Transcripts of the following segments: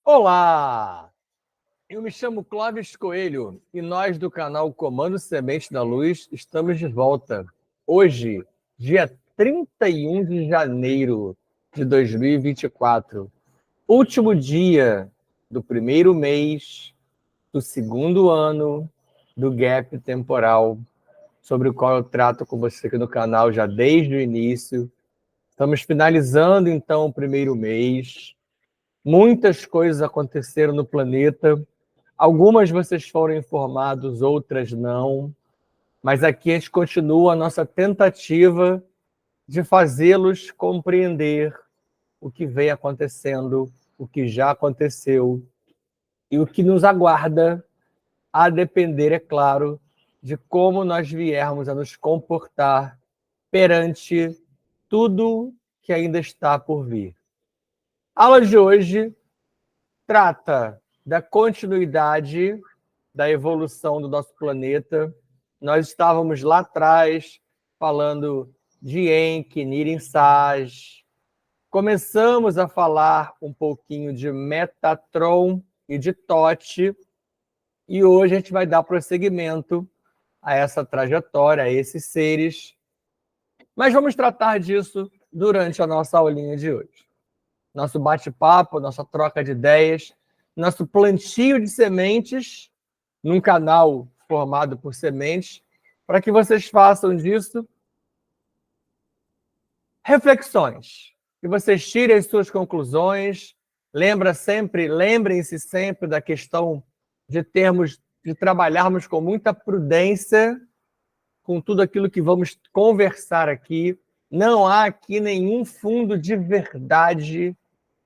Olá! Eu me chamo Clóvis Coelho e nós do canal Comando Semente da Luz estamos de volta. Hoje, dia 31 de janeiro de 2024, último dia do primeiro mês do segundo ano do gap temporal, sobre o qual eu trato com você aqui no canal já desde o início. Estamos finalizando, então, o primeiro mês. Muitas coisas aconteceram no planeta. Algumas vocês foram informados, outras não. Mas aqui a gente continua a nossa tentativa de fazê-los compreender o que vem acontecendo, o que já aconteceu e o que nos aguarda, a depender, é claro, de como nós viermos a nos comportar perante tudo que ainda está por vir. A aula de hoje trata da continuidade da evolução do nosso planeta. Nós estávamos lá atrás falando de Enki, Nirin Saj. Começamos a falar um pouquinho de Metatron e de Thoth. E hoje a gente vai dar prosseguimento a essa trajetória, a esses seres. Mas vamos tratar disso durante a nossa aulinha de hoje. Nosso bate-papo, nossa troca de ideias, nosso plantio de sementes num canal formado por sementes, para que vocês façam disso reflexões, que vocês tirem as suas conclusões. Lembrem-se sempre da questão de trabalharmos com muita prudência com tudo aquilo que vamos conversar aqui. Não há aqui nenhum fundo de verdade.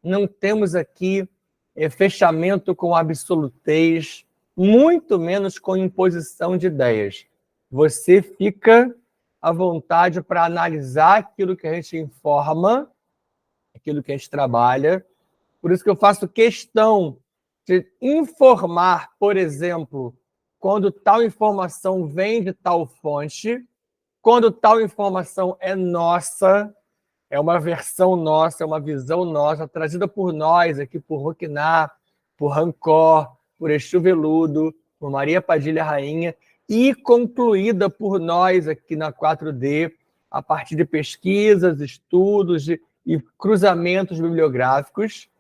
Não temos aqui fechamento com absolutez, muito menos com imposição de ideias. Você fica à vontade para analisar aquilo que a gente informa, aquilo que a gente trabalha. Por isso que eu faço questão de informar, por exemplo, quando tal informação vem de tal fonte, quando tal informação é nossa, é uma versão nossa, é uma visão nossa, trazida por nós aqui, por Roquiná, por Rancor, por Exu Veludo, por Maria Padilha Rainha, e concluída por nós aqui na 4D, a partir de pesquisas, estudos e cruzamentos bibliográficos,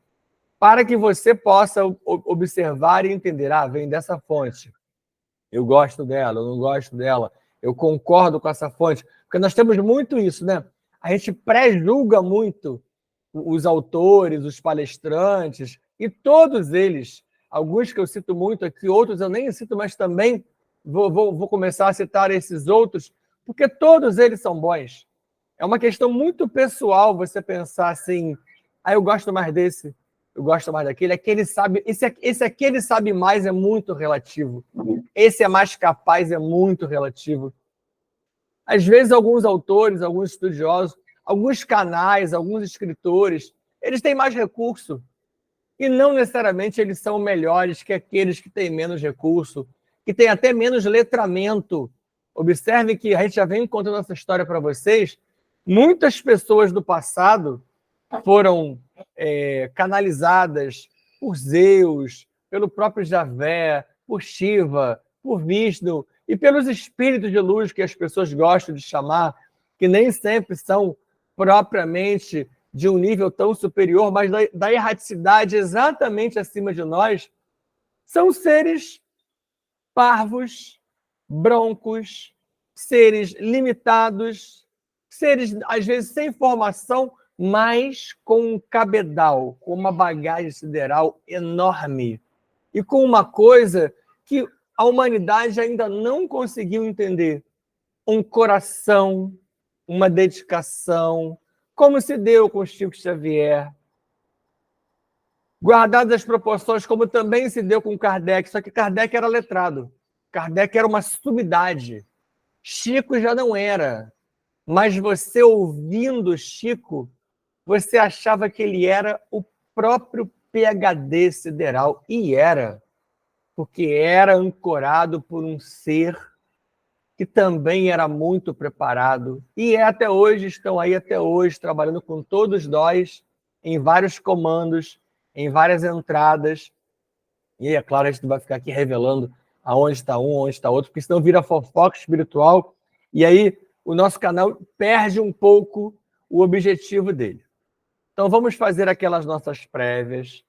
para que você possa observar e entender, vem dessa fonte, eu gosto dela, eu não gosto dela, eu concordo com essa fonte, porque nós temos muito isso, né? A gente pré-julga muito os autores, os palestrantes, e todos eles, alguns que eu cito muito aqui, outros eu nem cito, mas também vou começar a citar esses outros, porque todos eles são bons. É uma questão muito pessoal você pensar assim, eu gosto mais desse, eu gosto mais daquele, aquele sabe, esse aqui ele sabe mais, é muito relativo. Esse é mais capaz, é muito relativo. Às vezes, alguns autores, alguns estudiosos, alguns canais, alguns escritores, eles têm mais recurso. E não necessariamente eles são melhores que aqueles que têm menos recurso, que têm até menos letramento. Observem que a gente já vem contando essa história para vocês. Muitas pessoas do passado foram canalizadas por Zeus, pelo próprio Javé, por Shiva, por Vishnu, e pelos espíritos de luz que as pessoas gostam de chamar, que nem sempre são propriamente de um nível tão superior, mas da erraticidade exatamente acima de nós, são seres parvos, broncos, seres limitados, seres, às vezes, sem formação, mas com um cabedal, com uma bagagem sideral enorme, e com uma coisa que a humanidade ainda não conseguiu entender: um coração, uma dedicação, como se deu com Chico Xavier, guardadas as proporções, como também se deu com Kardec, só que Kardec era letrado, Kardec era uma sumidade, Chico já não era, mas você ouvindo Chico, você achava que ele era o próprio PhD sideral, e era, porque era ancorado por um ser que também era muito preparado, e até hoje, estão aí até hoje, trabalhando com todos nós, em vários comandos, em várias entradas. E é claro, a gente não vai ficar aqui revelando aonde está um, onde está outro, porque senão vira fofoca espiritual. E aí o nosso canal perde um pouco o objetivo dele. Então vamos fazer aquelas nossas prévias,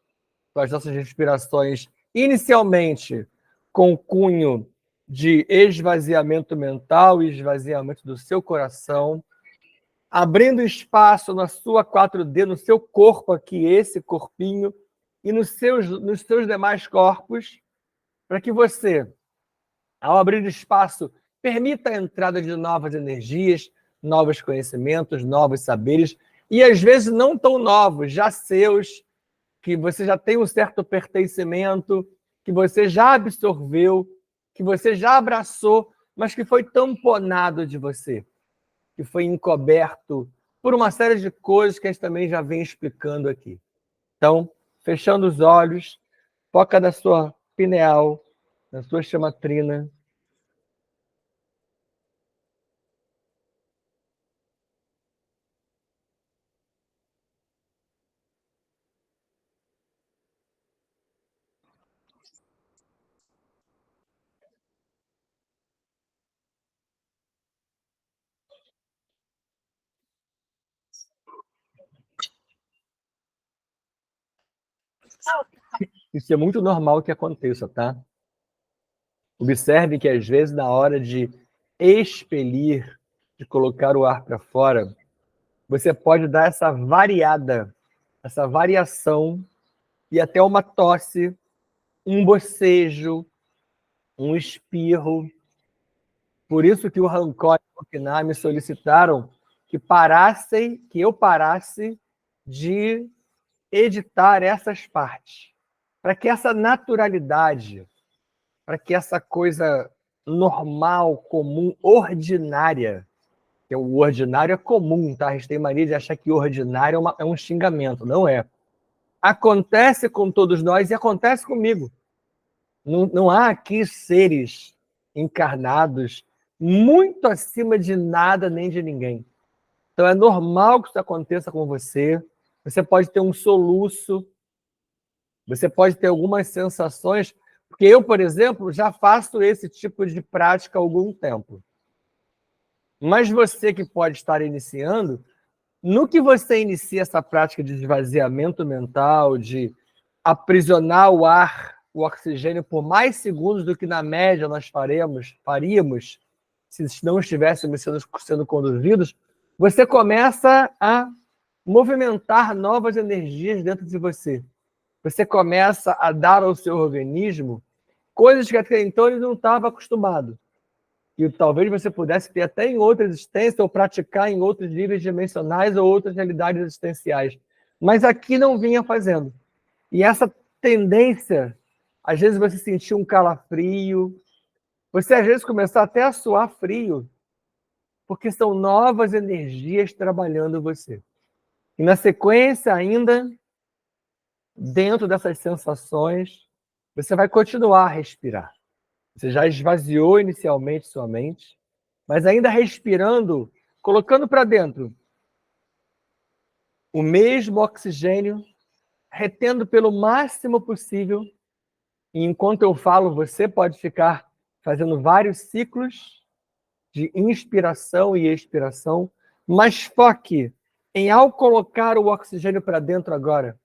com as nossas respirações, inicialmente com cunho de esvaziamento mental e esvaziamento do seu coração, abrindo espaço na sua 4D, no seu corpo aqui, esse corpinho, e nos seus demais corpos, para que você, ao abrir espaço, permita a entrada de novas energias, novos conhecimentos, novos saberes, e às vezes não tão novos, já seus, que você já tem um certo pertencimento, que você já absorveu, que você já abraçou, mas que foi tamponado de você, que foi encoberto por uma série de coisas que a gente também já vem explicando aqui. Então, fechando os olhos, foca na sua pineal, na sua chamatrina. Isso é muito normal que aconteça, tá? Observe que, às vezes, na hora de expelir, de colocar o ar para fora, você pode dar essa variada, essa variação, e até uma tosse, um bocejo, um espirro. Por isso que o Hancock e o Okina me solicitaram que eu parasse de editar essas partes, para que essa naturalidade, para que essa coisa normal, comum, ordinária, que o ordinário é comum, tá? A gente tem mania de achar que ordinário é um xingamento, não é. Acontece com todos nós e acontece comigo. Não há aqui seres encarnados muito acima de nada nem de ninguém. Então é normal que isso aconteça com você. Você pode ter um soluço, você pode ter algumas sensações, porque eu, por exemplo, já faço esse tipo de prática há algum tempo. Mas você que pode estar iniciando, no que você inicia essa prática de esvaziamento mental, de aprisionar o ar, o oxigênio por mais segundos do que na média nós faríamos se não estivéssemos sendo conduzidos, você começa a movimentar novas energias dentro de você. Você começa a dar ao seu organismo coisas que até então ele não estava acostumado. E talvez você pudesse ter até em outra existência ou praticar em outros níveis dimensionais ou outras realidades existenciais. Mas aqui não vinha fazendo. E essa tendência, às vezes você sentir um calafrio, você às vezes começar até a suar frio, porque são novas energias trabalhando em você. E na sequência ainda, dentro dessas sensações, você vai continuar a respirar. Você já esvaziou inicialmente sua mente, mas ainda respirando, colocando para dentro o mesmo oxigênio, retendo pelo máximo possível. E enquanto eu falo, você pode ficar fazendo vários ciclos de inspiração e expiração, mas foque em, ao colocar o oxigênio para dentro agora,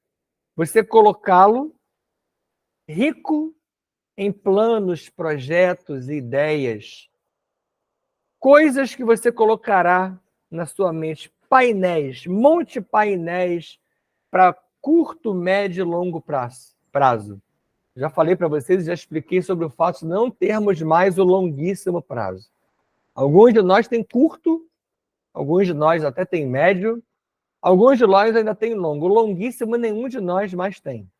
você colocá-lo rico em planos, projetos, ideias, coisas que você colocará na sua mente, painéis, monte painéis para curto, médio e longo prazo. Já falei para vocês, já expliquei sobre o fato de não termos mais o longuíssimo prazo. Alguns de nós têm curto, alguns de nós até têm médio, alguns de nós ainda têm longo. O longuíssimo nenhum de nós mais tem.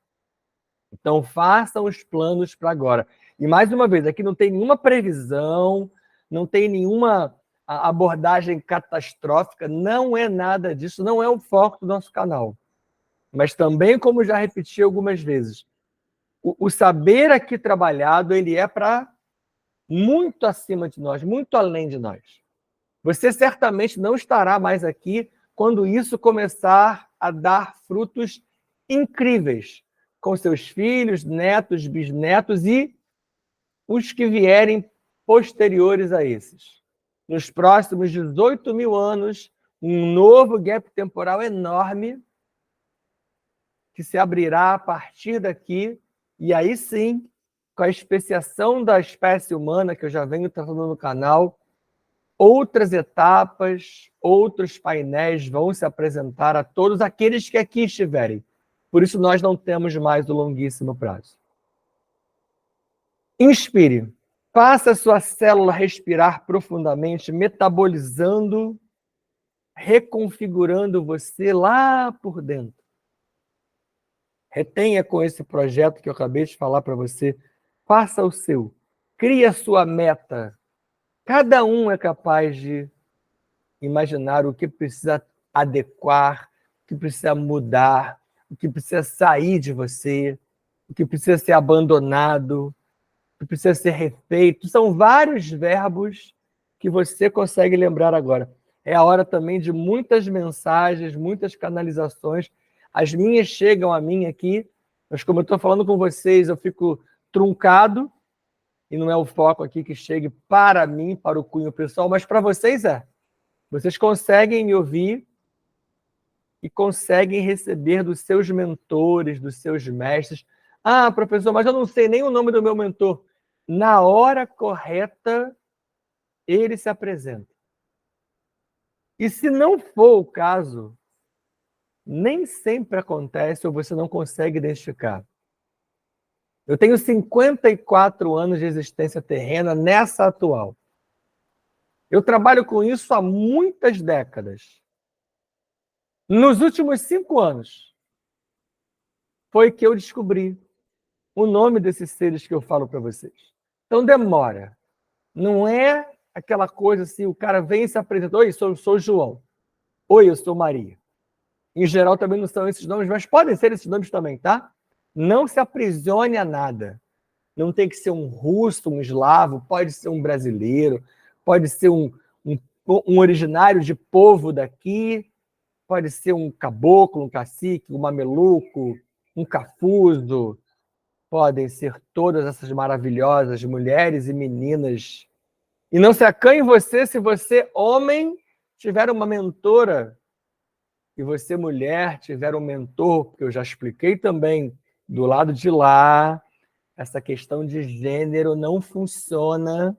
Então, façam os planos para agora. E, mais uma vez, aqui não tem nenhuma previsão, não tem nenhuma abordagem catastrófica, não é nada disso, não é o foco do nosso canal. Mas também, como já repeti algumas vezes, o saber aqui trabalhado, ele é para muito acima de nós, muito além de nós. Você certamente não estará mais aqui quando isso começar a dar frutos incríveis. com seus filhos, netos, bisnetos e os que vierem posteriores a esses. Nos próximos 18 mil anos, um novo gap temporal enorme que se abrirá a partir daqui, e aí sim, com a especiação da espécie humana, que eu já venho tratando no canal, outras etapas, outros painéis vão se apresentar a todos aqueles que aqui estiverem. Por isso, nós não temos mais o longuíssimo prazo. Inspire. Faça a sua célula respirar profundamente, metabolizando, reconfigurando você lá por dentro. Retenha com esse projeto que eu acabei de falar para você. Faça o seu. Crie a sua meta. Cada um é capaz de imaginar o que precisa adequar, o que precisa mudar, o que precisa sair de você, o que precisa ser abandonado, o que precisa ser refeito. São vários verbos que você consegue lembrar agora. É a hora também de muitas mensagens, muitas canalizações. As minhas chegam a mim aqui, mas como eu estou falando com vocês, eu fico truncado, e não é o foco aqui que chegue para mim, para o cunho pessoal, mas para vocês é. Vocês conseguem me ouvir e conseguem receber dos seus mentores, dos seus mestres. Ah, professor, mas eu não sei nem o nome do meu mentor. Na hora correta, ele se apresenta. E se não for o caso, nem sempre acontece ou você não consegue identificar. Eu tenho 54 anos de existência terrena nessa atual. Eu trabalho com isso há muitas décadas. Nos últimos 5 anos, foi que eu descobri o nome desses seres que eu falo para vocês. Então demora. Não é aquela coisa assim, o cara vem e se apresenta. Oi, eu sou João. Oi, eu sou Maria. Em geral também não são esses nomes, mas podem ser esses nomes também, tá? Não se aprisione a nada. Não tem que ser um russo, um eslavo, pode ser um brasileiro, pode ser um originário de povo daqui, pode ser um caboclo, um cacique, um mameluco, um cafuso. Podem ser todas essas maravilhosas mulheres e meninas. E não se acanhe você se você, homem, tiver uma mentora e você, mulher, tiver um mentor, porque eu já expliquei também do lado de lá, essa questão de gênero não funciona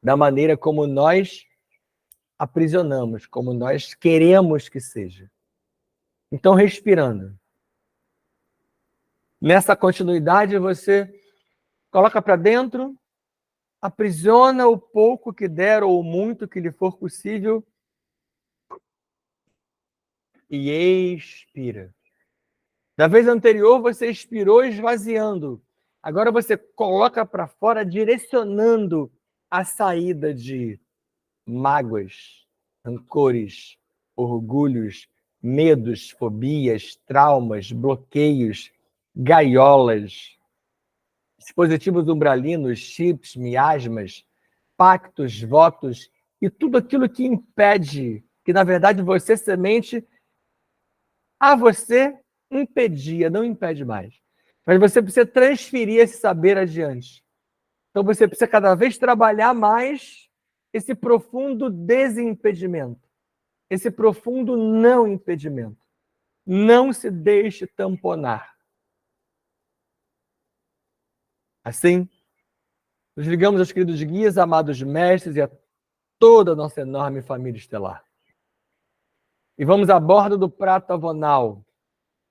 da maneira como nós aprisionamos, como nós queremos que seja. Então, respirando. Nessa continuidade, você coloca para dentro, aprisiona o pouco que der ou o muito que lhe for possível e expira. Da vez anterior, você expirou esvaziando. Agora você coloca para fora, direcionando a saída de mágoas, rancores, orgulhos, medos, fobias, traumas, bloqueios, gaiolas, dispositivos umbralinos, chips, miasmas, pactos, votos e tudo aquilo que impede, que na verdade você, semente, a você impedia, não impede mais. Mas você precisa transferir esse saber adiante. Então você precisa cada vez trabalhar mais esse profundo desimpedimento, esse profundo não impedimento. Não se deixe tamponar. Assim, nos ligamos aos queridos guias, amados mestres e a toda a nossa enorme família estelar. E vamos a bordo do prato avonal,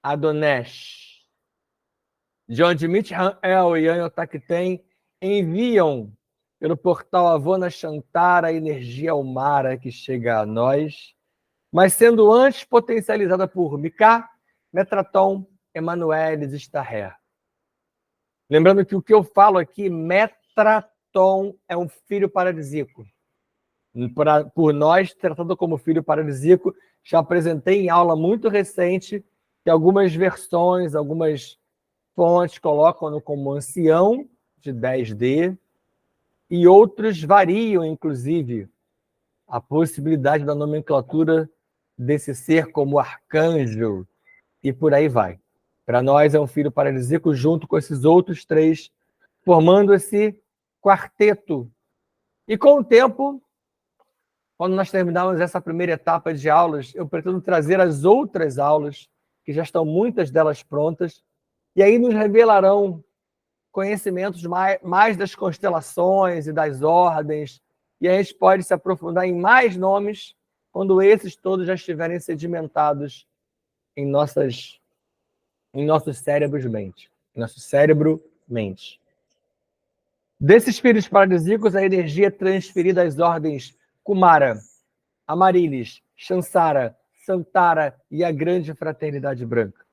Adonesh, de onde Mitch-El e Anyotakten enviam pelo portal Avona Shantara a energia Almara que chega a nós, mas sendo antes potencializada por Mika, Metraton, Emanuelis e Starrer. Lembrando que o que eu falo aqui, Metraton é um filho paradisíaco. Por nós, tratado como filho paradisíaco, já apresentei em aula muito recente que algumas versões, algumas fontes colocam-no como ancião de 10D e outros variam, inclusive, a possibilidade da nomenclatura desse ser como arcanjo e por aí vai. Para nós é um filho paralítico junto com esses outros 3, formando esse quarteto. E com o tempo, quando nós terminarmos essa primeira etapa de aulas, eu pretendo trazer as outras aulas, que já estão muitas delas prontas, e aí nos revelarão conhecimentos mais das constelações e das ordens, e a gente pode se aprofundar em mais nomes quando esses todos já estiverem sedimentados em nossos cérebros-mente. Nosso cérebro-mente. Desses espíritos paradisíacos, a energia é transferida às ordens Kumara, Amarilis, Shansara, Santara e a Grande Fraternidade Branca.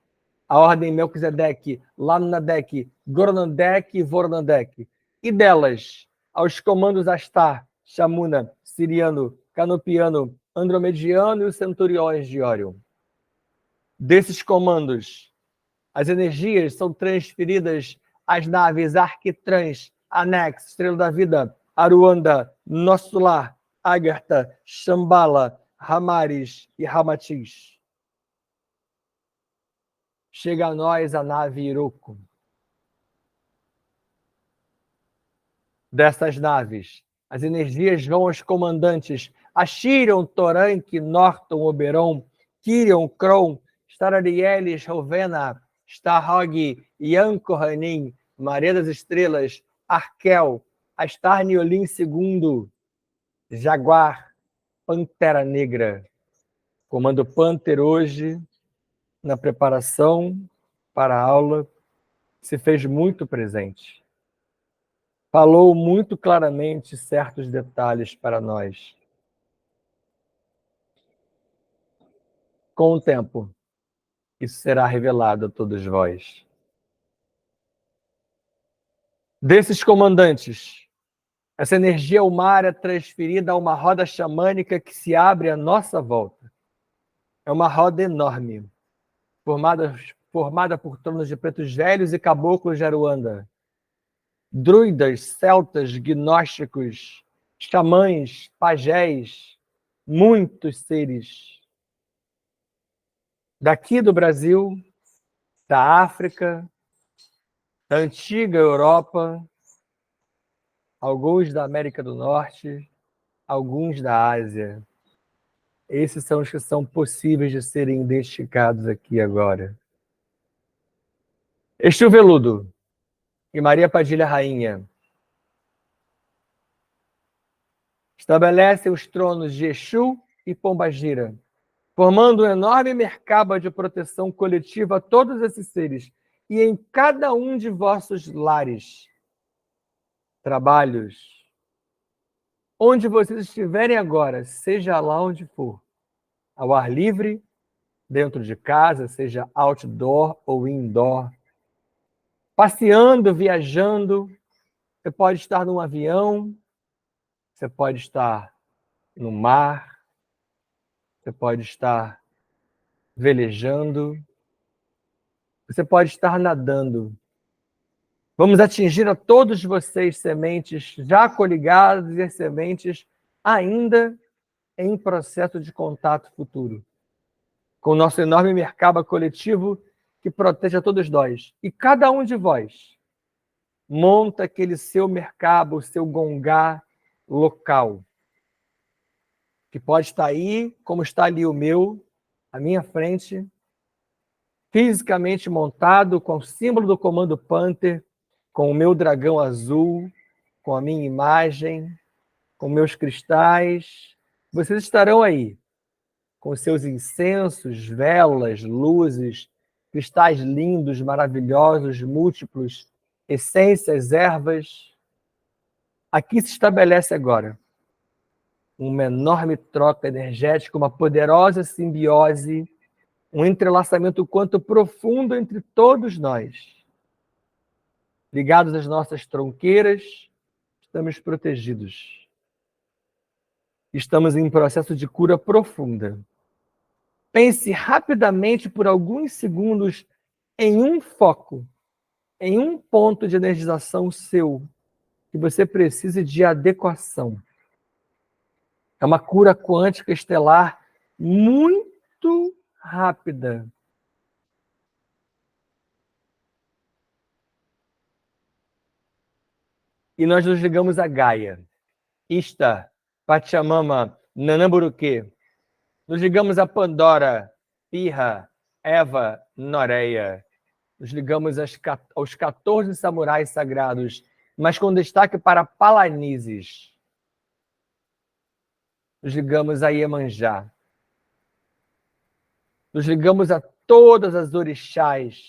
A ordem Melquisedeque, Lamnadek, Goronandek e Voronandek. E delas, aos comandos Astar, Shamuna, Siriano, Canopiano, Andromediano e os Centuriões de Orion. Desses comandos, as energias são transferidas às naves Arquitrans, Anex, Estrela da Vida, Aruanda, Nosso Lar, Agartha, Shambhala, Ramaris e Ramatiz. Chega a nós a nave Iroko. Dessas naves, as energias vão aos comandantes Ashirion, Toranque, Norton, Oberon, Kirion, Kron, Stararielis, Rovena, Starhog, Yankohanin, Maria das Estrelas, Arkel, Astar Niolin II, Jaguar, Pantera Negra. Comando Panther hoje, na preparação para a aula, se fez muito presente. Falou muito claramente certos detalhes para nós. Com o tempo, isso será revelado a todos vós. Desses comandantes, essa energia humana é transferida a uma roda xamânica que se abre à nossa volta. É uma roda enorme, formada por tronos de pretos velhos e caboclos de Aruanda. Druidas, celtas, gnósticos, xamãs, pajés, muitos seres. Daqui do Brasil, da África, da antiga Europa, alguns da América do Norte, alguns da Ásia. Esses são os que são possíveis de serem identificados aqui agora. Exu Veludo e Maria Padilha Rainha estabelecem os tronos de Exu e Pombagira, formando um enorme mercado de proteção coletiva a todos esses seres, e em cada um de vossos lares, trabalhos, onde vocês estiverem agora, seja lá onde for, ao ar livre, dentro de casa, seja outdoor ou indoor, passeando, viajando, você pode estar num avião, você pode estar no mar, você pode estar velejando, você pode estar nadando. Vamos atingir a todos vocês, sementes já coligadas e as sementes ainda em processo de contato futuro, com o nosso enorme mercado coletivo que protege a todos nós. E cada um de vós monta aquele seu mercado, o seu gongá local, que pode estar aí, como está ali o meu, à minha frente, fisicamente montado com o símbolo do Comando Panther, com o meu dragão azul, com a minha imagem, com meus cristais. Vocês estarão aí, com seus incensos, velas, luzes, cristais lindos, maravilhosos, múltiplos, essências, ervas. Aqui se estabelece agora uma enorme troca energética, uma poderosa simbiose, um entrelaçamento quanto profundo entre todos nós. Ligados às nossas tronqueiras, estamos protegidos. Estamos em processo de cura profunda. Pense rapidamente por alguns segundos em um foco, em um ponto de energização seu, que você precise de adequação. É uma cura quântica estelar muito rápida. E nós nos ligamos a Gaia, Ishtar, Pachamama, Nanamburuque. Nos ligamos a Pandora, Pirra, Eva, Noreia. Nos ligamos aos 14 samurais sagrados, mas com destaque para Palanises. Nos ligamos a Iemanjá. Nos ligamos a todas as orixás,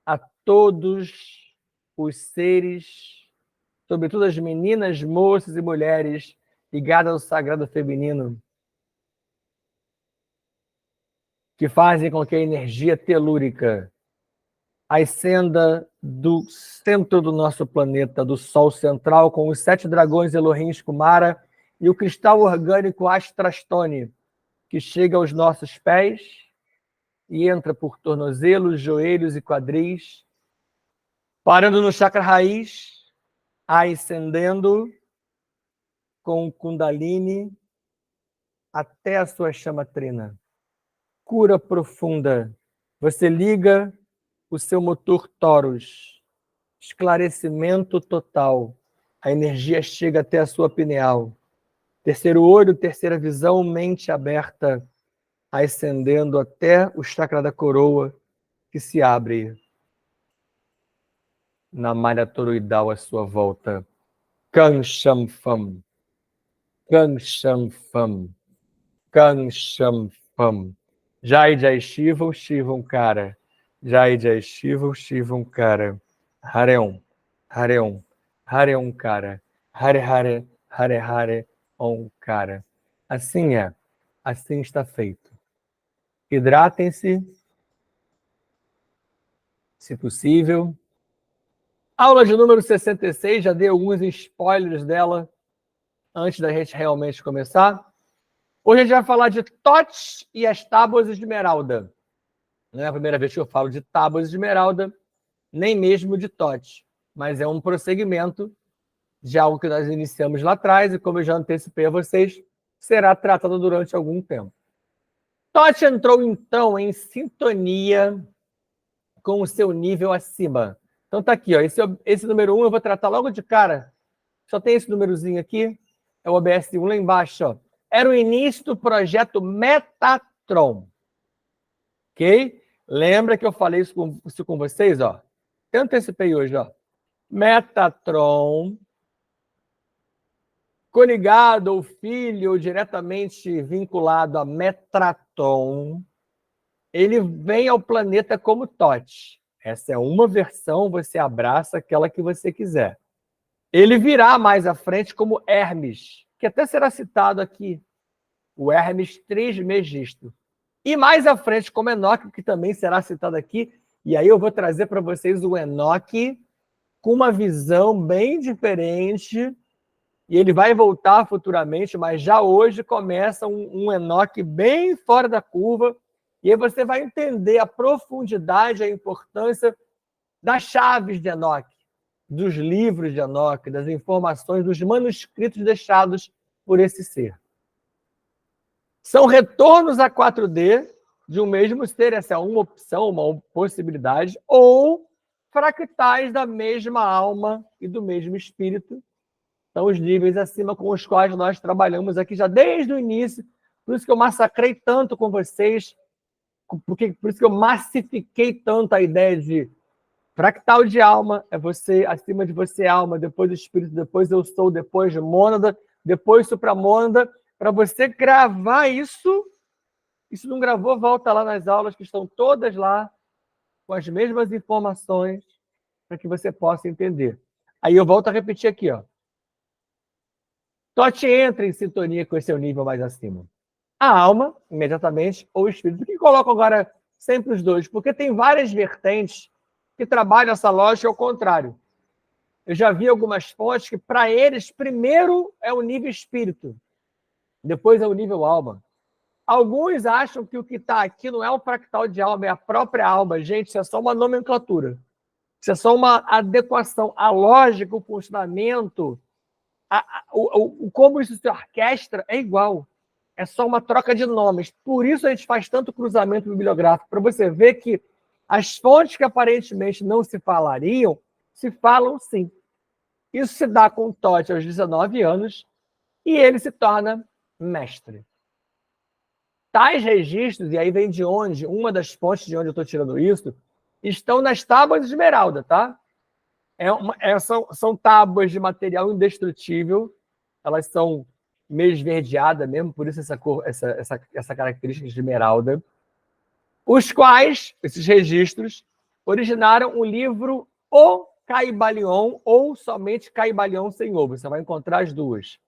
a todos os seres, sobretudo as meninas, moças e mulheres ligadas ao sagrado feminino, que fazem com que a energia telúrica ascenda do centro do nosso planeta, do Sol central, com os 7 dragões Elohim Kumara e o cristal orgânico Astrastone, que chega aos nossos pés e entra por tornozelos, joelhos e quadris, parando no chakra raiz, ascendendo com o Kundalini até a sua chama trina. Cura profunda. Você liga o seu motor Taurus. Esclarecimento total. A energia chega até a sua pineal. Terceiro olho, terceira visão, mente aberta, ascendendo até o chakra da coroa, que se abre na malha toroidal à sua volta. Kansham Fam. Kansham Fam. Kansham Fam. Jai Jai Shivam, Shivam Kara. Jai Jai Shivam, Shivam Kara. Hareon, Hareon, Hareon Kara. Hare Hare, Hare Hare, Om Kara. Assim é, assim está feito. Hidratem-se, se possível. Aula de número 66, já dei alguns spoilers dela antes da gente realmente começar. Hoje a gente vai falar de Thoth e as tábuas de esmeralda. Não é a primeira vez que eu falo de tábuas de esmeralda, nem mesmo de Thoth, mas é um prosseguimento de algo que nós iniciamos lá atrás e, como eu já antecipei a vocês, será tratado durante algum tempo. Thoth entrou, então, em sintonia com o seu nível acima. Então tá aqui, ó, esse número 1 eu vou tratar logo de cara. Só tem esse númerozinho aqui, é o OBS1 lá embaixo, ó. Era o início do projeto Metatron. Ok? Lembra que eu falei isso com vocês, ó? Eu antecipei hoje, ó. Metatron, coligado ou filho ou diretamente vinculado a Metraton, ele vem ao planeta como Thoth. Essa é uma versão, você abraça aquela que você quiser. Ele virá mais à frente como Hermes, que até será citado aqui, o Hermes Trismegisto. E mais à frente como Enoque, que também será citado aqui, e aí eu vou trazer para vocês o Enoque com uma visão bem diferente, e ele vai voltar futuramente, mas já hoje começa um Enoque bem fora da curva, e aí você vai entender a profundidade, a importância das chaves de Enoque, dos livros de Enoque, das informações, dos manuscritos deixados por esse ser. São retornos a 4D de um mesmo ser, essa é uma opção, uma possibilidade, ou fractais da mesma alma e do mesmo espírito. São os níveis acima com os quais nós trabalhamos aqui já desde o início. Por isso que eu massacrei tanto com vocês, por isso que eu massifiquei tanto a ideia de fractal de alma, é você, acima de você alma, depois espírito, depois eu sou, depois mônada, depois supramônada. Para você gravar isso, e se não gravou, volta lá nas aulas que estão todas lá, com as mesmas informações, para que você possa entender. Aí eu volto a repetir aqui, ó. Thoth entra em sintonia com esse seu nível mais acima. A alma, imediatamente, ou o espírito. Por que coloco agora sempre os dois? Porque tem várias vertentes que trabalham essa lógica ao contrário. Eu já vi algumas fontes que, para eles, primeiro é o nível espírito, depois é o nível alma. Alguns acham que o que está aqui não é um fractal de alma, é a própria alma. Gente, isso é só uma nomenclatura. Isso é só uma adequação. A lógica, o funcionamento, como isso se orquestra é igual. É só uma troca de nomes. Por isso a gente faz tanto cruzamento bibliográfico, para você ver que as fontes que aparentemente não se falariam, se falam sim. Isso se dá com Totti aos 19 anos e ele se torna mestre. Tais registros, e aí vem de onde, uma das fontes de onde eu estou tirando isso, estão nas tábuas de esmeralda, tá? São tábuas de material indestrutível, elas são meio esverdeadas mesmo, por isso essa cor, essa característica de esmeralda, os quais, esses registros, originaram o livro O Caibalion, ou somente Caibalion sem ovo. Você vai encontrar as duas.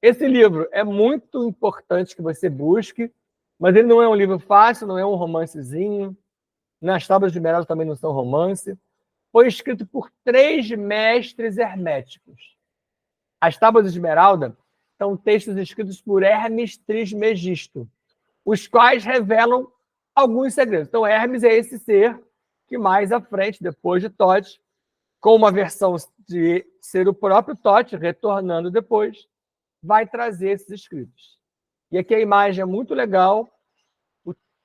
Esse livro é muito importante que você busque, mas ele não é um livro fácil, não é um romancezinho. Nas Tábuas de Esmeralda também não são romance. Foi escrito por 3 mestres herméticos. As Tábuas de Esmeralda são textos escritos por Hermes Trismegisto, os quais revelam alguns segredos. Então, Hermes é esse ser que mais à frente, depois de Totti, com uma versão de ser o próprio Totti, retornando depois, vai trazer esses escritos. E aqui a imagem é muito legal,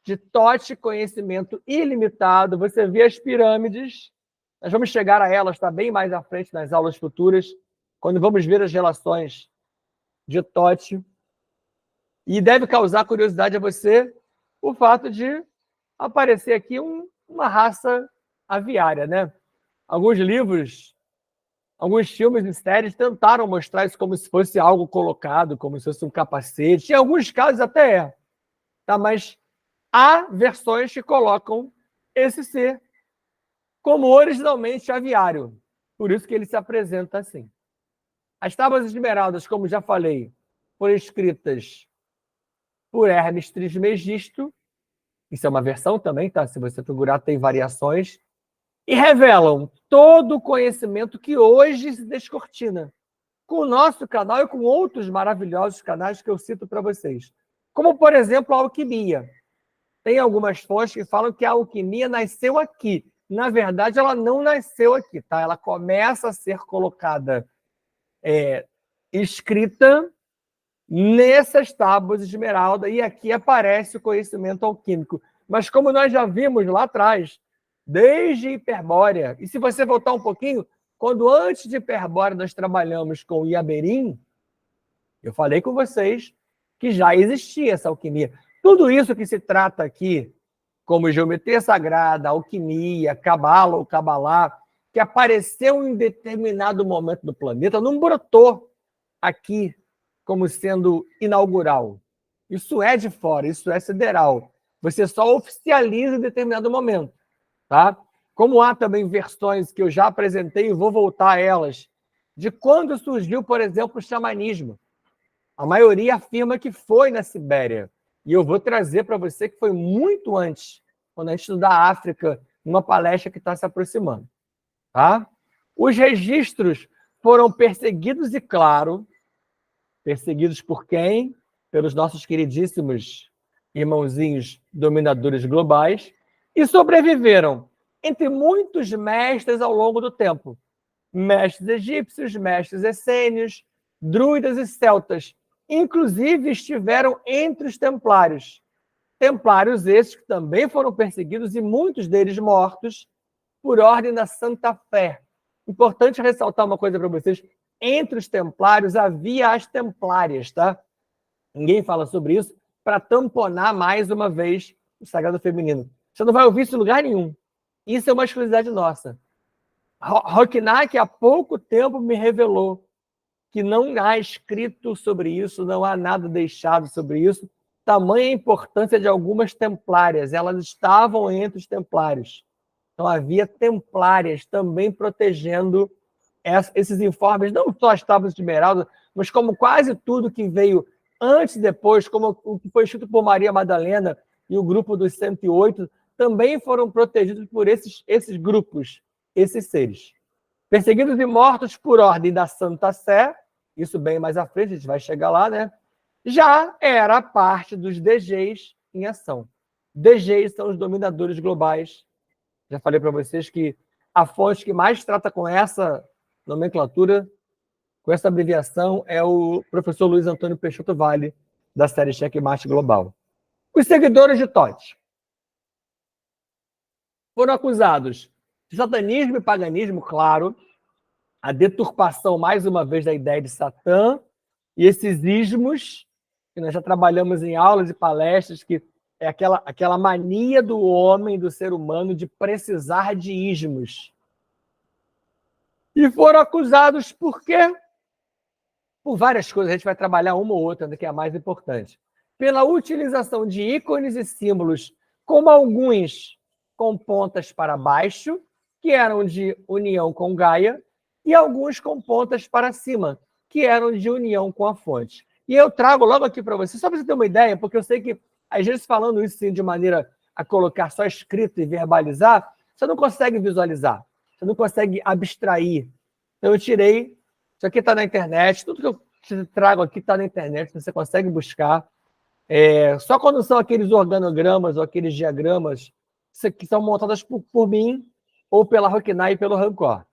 de Totti, conhecimento ilimitado. Você vê as pirâmides, nós vamos chegar a elas, está bem mais à frente nas aulas futuras, quando vamos ver as relações de Totti. E deve causar curiosidade a você o fato de aparecer aqui uma raça aviária, né? Alguns livros, alguns filmes e séries tentaram mostrar isso como se fosse algo colocado, como se fosse um capacete. Em alguns casos até é, tá? Mas há versões que colocam esse ser como originalmente aviário. Por isso que ele se apresenta assim. As Tábuas Esmeraldas, como já falei, foram escritas por Hermes Trismegisto. Isso é uma versão também, tá? Se você procurar, tem variações. E revelam todo o conhecimento que hoje se descortina com o nosso canal e com outros maravilhosos canais que eu cito para vocês. Como, por exemplo, a alquimia. Tem algumas fontes que falam que a alquimia nasceu aqui. Na verdade, ela não nasceu aqui, tá? Ela começa a ser colocada, escrita nessas tábuas de esmeralda, e aqui aparece o conhecimento alquímico. Mas como nós já vimos lá atrás, desde Hiperbórea, e se você voltar um pouquinho, quando antes de Hiperbórea nós trabalhamos com Iaberim, eu falei com vocês que já existia essa alquimia. Tudo isso que se trata aqui, como geometria sagrada, alquimia, cabala ou cabalá, que apareceu em determinado momento do planeta, não brotou aqui como sendo inaugural. Isso é de fora, isso é sideral. Você só oficializa em determinado momento, tá? Como há também versões que eu já apresentei e vou voltar a elas, de quando surgiu, por exemplo, o xamanismo. A maioria afirma que foi na Sibéria. E eu vou trazer para você que foi muito antes, quando a gente estuda a África, numa palestra que está se aproximando. Tá? Os registros foram perseguidos e, claro, perseguidos por quem? Pelos nossos queridíssimos irmãozinhos dominadores globais, e sobreviveram entre muitos mestres ao longo do tempo. Mestres egípcios, mestres essênios, druidas e celtas. Inclusive estiveram entre os templários. Templários esses que também foram perseguidos e muitos deles mortos por ordem da Santa Fé. Importante ressaltar uma coisa para vocês. Entre os templários havia as templárias, tá? Ninguém fala sobre isso para tamponar mais uma vez o sagrado feminino. Você não vai ouvir isso em lugar nenhum. Isso é uma exclusividade nossa. Rocknack há pouco tempo me revelou que não há escrito sobre isso, não há nada deixado sobre isso. Tamanha importância de algumas templárias. Elas estavam entre os templários. Então havia templárias também protegendo esses informes, não só as Tábuas de Esmeralda, mas como quase tudo que veio antes e depois, como o que foi escrito por Maria Madalena e o grupo dos 108, também foram protegidos por esses grupos, esses seres. Perseguidos e mortos por ordem da Santa Sé, isso bem mais à frente, a gente vai chegar lá, né? Já era parte dos DGs em ação. DGs são os dominadores globais. Já falei para vocês que a fonte que mais trata com essa nomenclatura, com essa abreviação, é o professor Luiz Antônio Peixoto Vale, da série Checkmate Global. Os seguidores de Totti foram acusados de satanismo e paganismo, claro, a deturpação, mais uma vez, da ideia de Satã, e esses ismos, que nós já trabalhamos em aulas e palestras, que é aquela mania do homem, do ser humano, de precisar de ismos. E foram acusados por quê? Por várias coisas, a gente vai trabalhar uma ou outra, que é a mais importante. Pela utilização de ícones e símbolos, como alguns com pontas para baixo, que eram de união com Gaia, e alguns com pontas para cima, que eram de união com a fonte. E eu trago logo aqui para você, só para você ter uma ideia, porque eu sei que, às vezes, falando isso assim, de maneira a colocar só escrito e verbalizar, você não consegue visualizar, você não consegue abstrair. Então, eu tirei, isso aqui está na internet, tudo que eu te trago aqui está na internet, você consegue buscar. Só quando são aqueles organogramas ou aqueles diagramas que são montados por mim, ou pela Roquenai e pelo Rancor.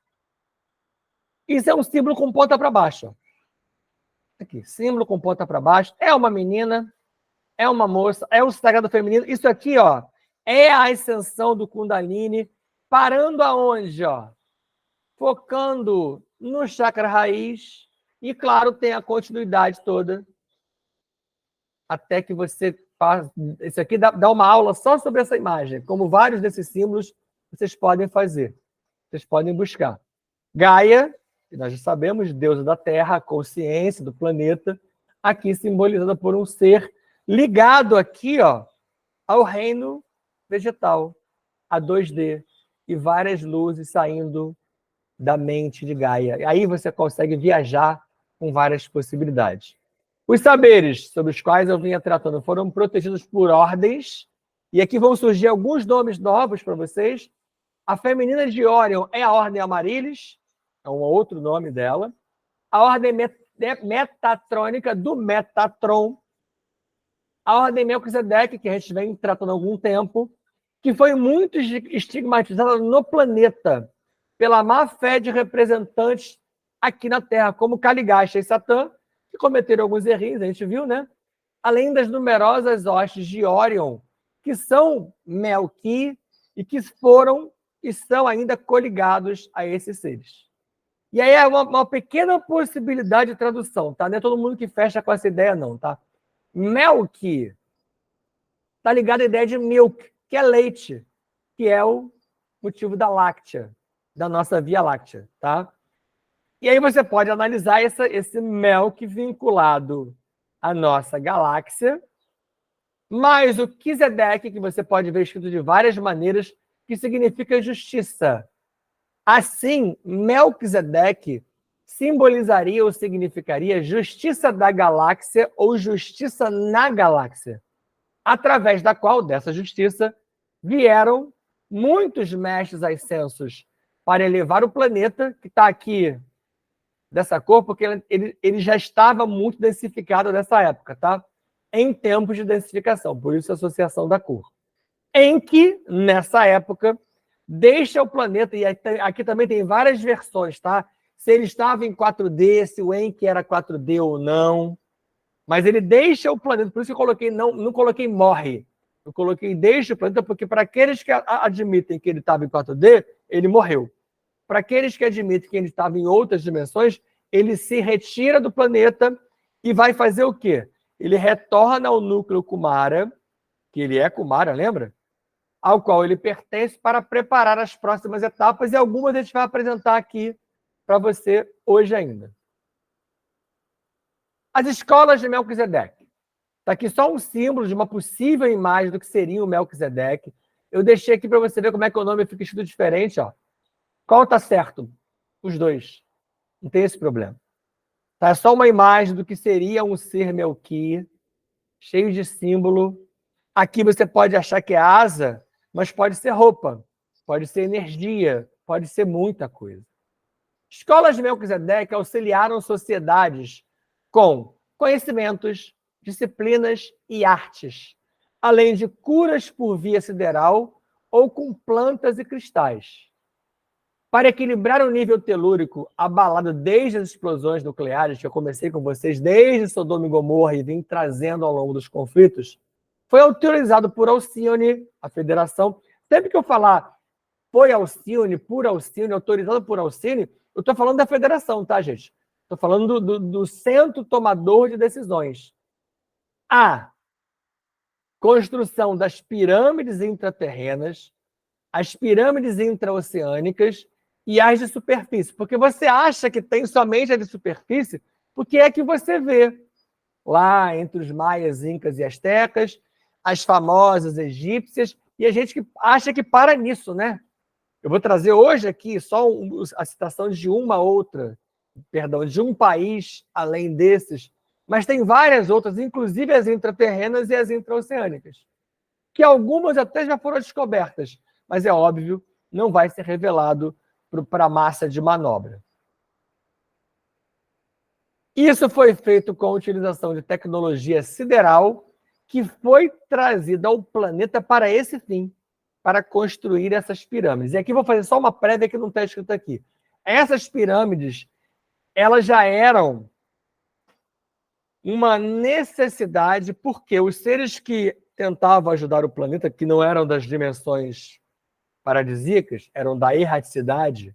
Isso é um símbolo com ponta para baixo. Aqui, símbolo com ponta para baixo. É uma menina, é uma moça, é o sagrado feminino. Isso aqui, ó, é a ascensão do Kundalini, parando aonde, ó? Focando no chakra raiz e, claro, tem a continuidade toda até que você faz. Isso aqui dá uma aula só sobre essa imagem, como vários desses símbolos vocês podem fazer, vocês podem buscar. Gaia, que nós já sabemos, deusa da Terra, a consciência do planeta, aqui simbolizada por um ser ligado aqui, ó, ao reino vegetal, a 2D, e várias luzes saindo da mente de Gaia. Aí você consegue viajar com várias possibilidades. Os saberes sobre os quais eu vinha tratando foram protegidos por ordens, e aqui vão surgir alguns nomes novos para vocês. A feminina de Órion é a Ordem Amaryllis, é um outro nome dela. A Ordem Metatrônica do Metatron. A Ordem Melquisedeque, que a gente vem tratando há algum tempo, que foi muito estigmatizada no planeta pela má fé de representantes aqui na Terra, como Caligacha e Satã, que cometeram alguns errinhos, a gente viu, né? Além das numerosas hostes de Órion, que são Melqui e que foram e são ainda coligados a esses seres. E aí é uma pequena possibilidade de tradução, tá? Não é todo mundo que fecha com essa ideia, não, tá? Melqui está ligado à ideia de milk, que é leite, que é o motivo da láctea, da nossa Via Láctea, tá? E aí você pode analisar esse Melk vinculado à nossa galáxia, mais o Kizedek, que você pode ver escrito de várias maneiras, que significa justiça. Assim, Melquisedeque simbolizaria ou significaria justiça da galáxia ou justiça na galáxia, através da qual, dessa justiça, vieram muitos mestres ascensos para elevar o planeta, que está aqui dessa cor, porque ele já estava muito densificado nessa época, tá? Em tempos de densificação, por isso a associação da cor. Em que, nessa época, deixa o planeta, e aqui também tem várias versões, tá? Se ele estava em 4D, se o Enki era 4D ou não, mas ele deixa o planeta, por isso que eu coloquei, não coloquei morre, eu coloquei deixa o planeta, porque para aqueles que admitem que ele estava em 4D, ele morreu. Para aqueles que admitem que ele estava em outras dimensões, ele se retira do planeta e vai fazer o quê? Ele retorna ao núcleo Kumara, que ele é Kumara, lembra? Ao qual ele pertence para preparar as próximas etapas, e algumas a gente vai apresentar aqui para você hoje ainda. As escolas de Melquisedeque. Está aqui só um símbolo de uma possível imagem do que seria o Melquisedeque. Eu deixei aqui para você ver como é que o nome fica escrito diferente, ó. Qual está certo? Os dois. Não tem esse problema. Tá? É só uma imagem do que seria um ser Melqui, cheio de símbolo. Aqui você pode achar que é asa, mas pode ser roupa, pode ser energia, pode ser muita coisa. Escolas de Melquisedeque auxiliaram sociedades com conhecimentos, disciplinas e artes, além de curas por via sideral ou com plantas e cristais. Para equilibrar o nível telúrico abalado desde as explosões nucleares, que eu comecei com vocês desde Sodoma e Gomorra e vim trazendo ao longo dos conflitos, foi autorizado por Alcione, a federação. Sempre que eu falar foi Alcione, por Alcione, autorizado por Alcione, eu estou falando da federação, tá, gente? Estou falando do centro tomador de decisões. A construção das pirâmides intraterrenas, as pirâmides intraoceânicas e as de superfície. Porque você acha que tem somente a de superfície, porque é que você vê lá entre os maias, incas e astecas, as famosas egípcias, e a gente que acha que para nisso, né? Eu vou trazer hoje aqui só a citação de uma outra, perdão, de um país além desses, mas tem várias outras, inclusive as intraterrenas e as intraoceânicas, que algumas até já foram descobertas, mas é óbvio, não vai ser revelado para a massa de manobra. Isso foi feito com a utilização de tecnologia sideral que foi trazida ao planeta para esse fim, para construir essas pirâmides. E aqui vou fazer só uma prévia que não está escrito aqui. Essas pirâmides, elas já eram uma necessidade, porque os seres que tentavam ajudar o planeta, que não eram das dimensões paradisíacas, eram da erraticidade,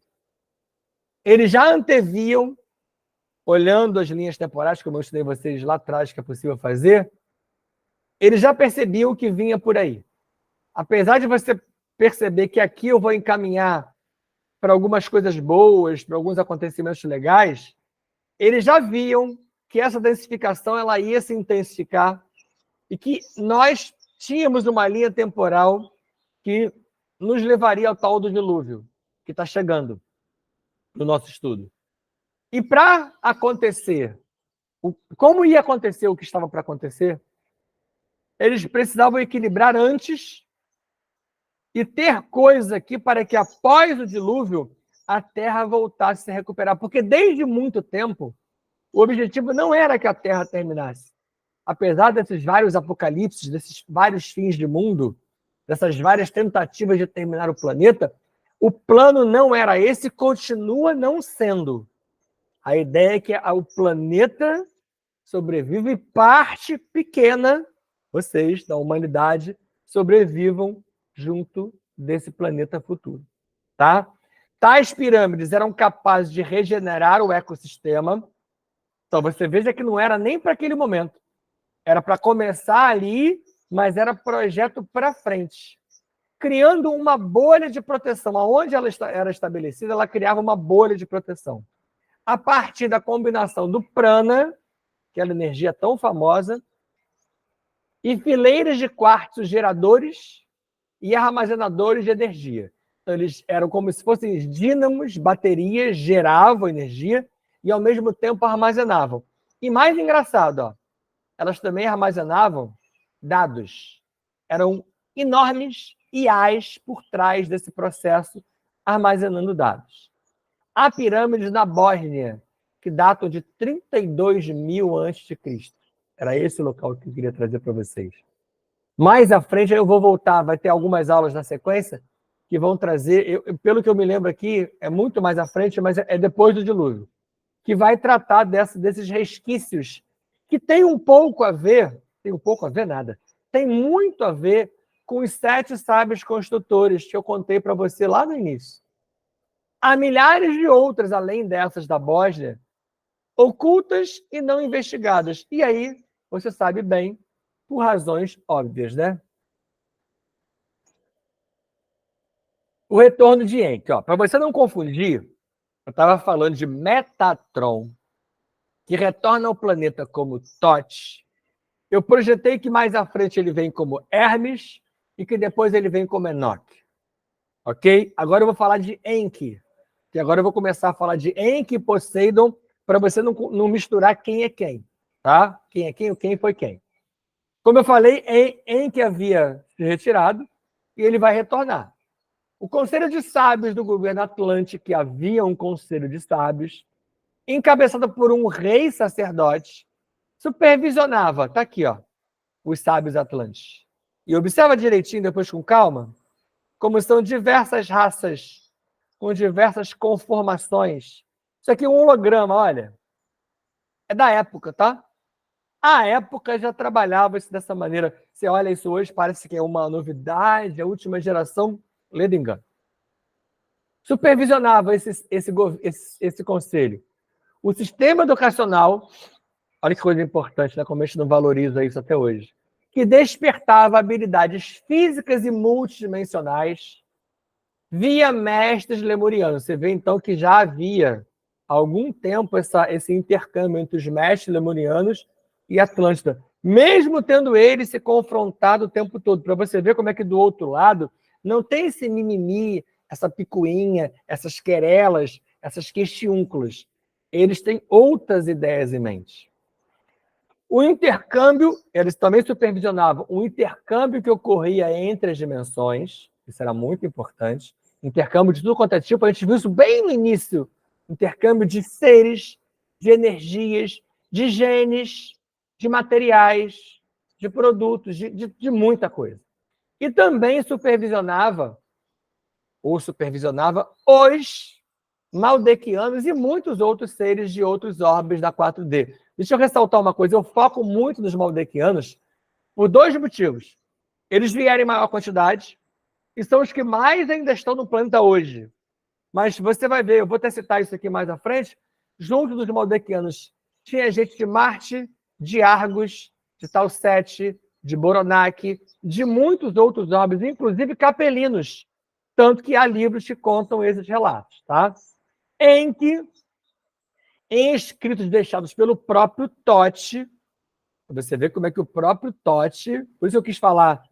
eles já anteviam, olhando as linhas temporais, como eu ensinei vocês lá atrás que é possível fazer, eles já percebiam o que vinha por aí. Apesar de você perceber que aqui eu vou encaminhar para algumas coisas boas, para alguns acontecimentos legais, eles já viam que essa densificação ela ia se intensificar e que nós tínhamos uma linha temporal que nos levaria ao tal do dilúvio, que está chegando no nosso estudo. E para acontecer, como ia acontecer o que estava para acontecer, eles precisavam equilibrar antes e ter coisa aqui para que após o dilúvio a Terra voltasse a se recuperar. Porque desde muito tempo, o objetivo não era que a Terra terminasse. Apesar desses vários apocalipses, desses vários fins de mundo, dessas várias tentativas de terminar o planeta, o plano não era esse e continua não sendo. A ideia é que o planeta sobrevive, parte pequena, vocês, da humanidade, sobrevivam junto desse planeta futuro. Tá? Tais pirâmides eram capazes de regenerar o ecossistema. Então, você veja que não era nem para aquele momento. Era para começar ali, mas era projeto para frente. Criando uma bolha de proteção. Aonde ela era estabelecida, ela criava uma bolha de proteção. A partir da combinação do prana, aquela energia tão famosa, e fileiras de quartzo geradores e armazenadores de energia. Então, eles eram como se fossem dínamos, baterias, geravam energia e, ao mesmo tempo, armazenavam. E mais engraçado, ó, elas também armazenavam dados. Eram enormes IAs por trás desse processo, armazenando dados. Há pirâmides na Bósnia, que datam de 32.000 a.C. Era esse o local que eu queria trazer para vocês. Mais à frente, eu vou voltar, vai ter algumas aulas na sequência que vão trazer, pelo que eu me lembro aqui, é muito mais à frente, mas é depois do dilúvio, que vai tratar desses resquícios que tem um pouco a ver nada, tem muito a ver com os 7 sábios construtores que eu contei para você lá no início. Há milhares de outras, além dessas da Bósnia, ocultas e não investigadas. E aí, você sabe bem, por razões óbvias, né? O retorno de Enki. Para você não confundir, eu estava falando de Metatron, que retorna ao planeta como Thoth. Eu projetei que mais à frente ele vem como Hermes e que depois ele vem como Enoch. Ok? Agora eu vou falar de Enki. Que agora eu vou começar a falar de Enki e Poseidon para você não misturar quem é quem. Tá? Quem é quem, o quem foi quem. Como eu falei, Enki havia se retirado e ele vai retornar. O Conselho de Sábios do governo Atlântico, que havia um Conselho de Sábios, encabeçado por um rei sacerdote, supervisionava, tá aqui, ó, os sábios atlânticos. E observa direitinho, depois com calma, como são diversas raças, com diversas conformações. Isso aqui é um holograma, olha. É da época, tá? A época já trabalhava isso dessa maneira. Você olha isso hoje, parece que é uma novidade, a última geração, lê do engano. supervisionava esse conselho? O sistema educacional, olha que coisa importante, né? Como a gente não valoriza isso até hoje, que despertava habilidades físicas e multidimensionais via mestres lemurianos. Você vê, então, que já havia há algum tempo esse intercâmbio entre os mestres lemurianos e Atlântida, mesmo tendo eles se confrontado o tempo todo, para você ver como é que do outro lado não tem esse mimimi, essa picuinha, essas querelas, essas questiúnculas. Eles têm outras ideias em mente. O intercâmbio, eles também supervisionavam o intercâmbio que ocorria entre as dimensões, isso era muito importante, intercâmbio de tudo quanto é tipo, a gente viu isso bem no início, intercâmbio de seres, de energias, de genes, de materiais, de produtos, de muita coisa. E também supervisionava os Maldequianos e muitos outros seres de outros orbes da 4D. Deixa eu ressaltar uma coisa, eu foco muito nos Maldequianos por dois motivos. Eles vieram em maior quantidade e são os que mais ainda estão no planeta hoje. Mas você vai ver, eu vou até citar isso aqui mais à frente, junto dos Maldequianos tinha gente de Marte, de Argos, de Tau 7, de Boronac, de muitos outros orbes, inclusive capelinos, tanto que há livros que contam esses relatos, tá? Em escritos deixados pelo próprio Tote, você vê como é que o próprio Tote, por isso eu quis falar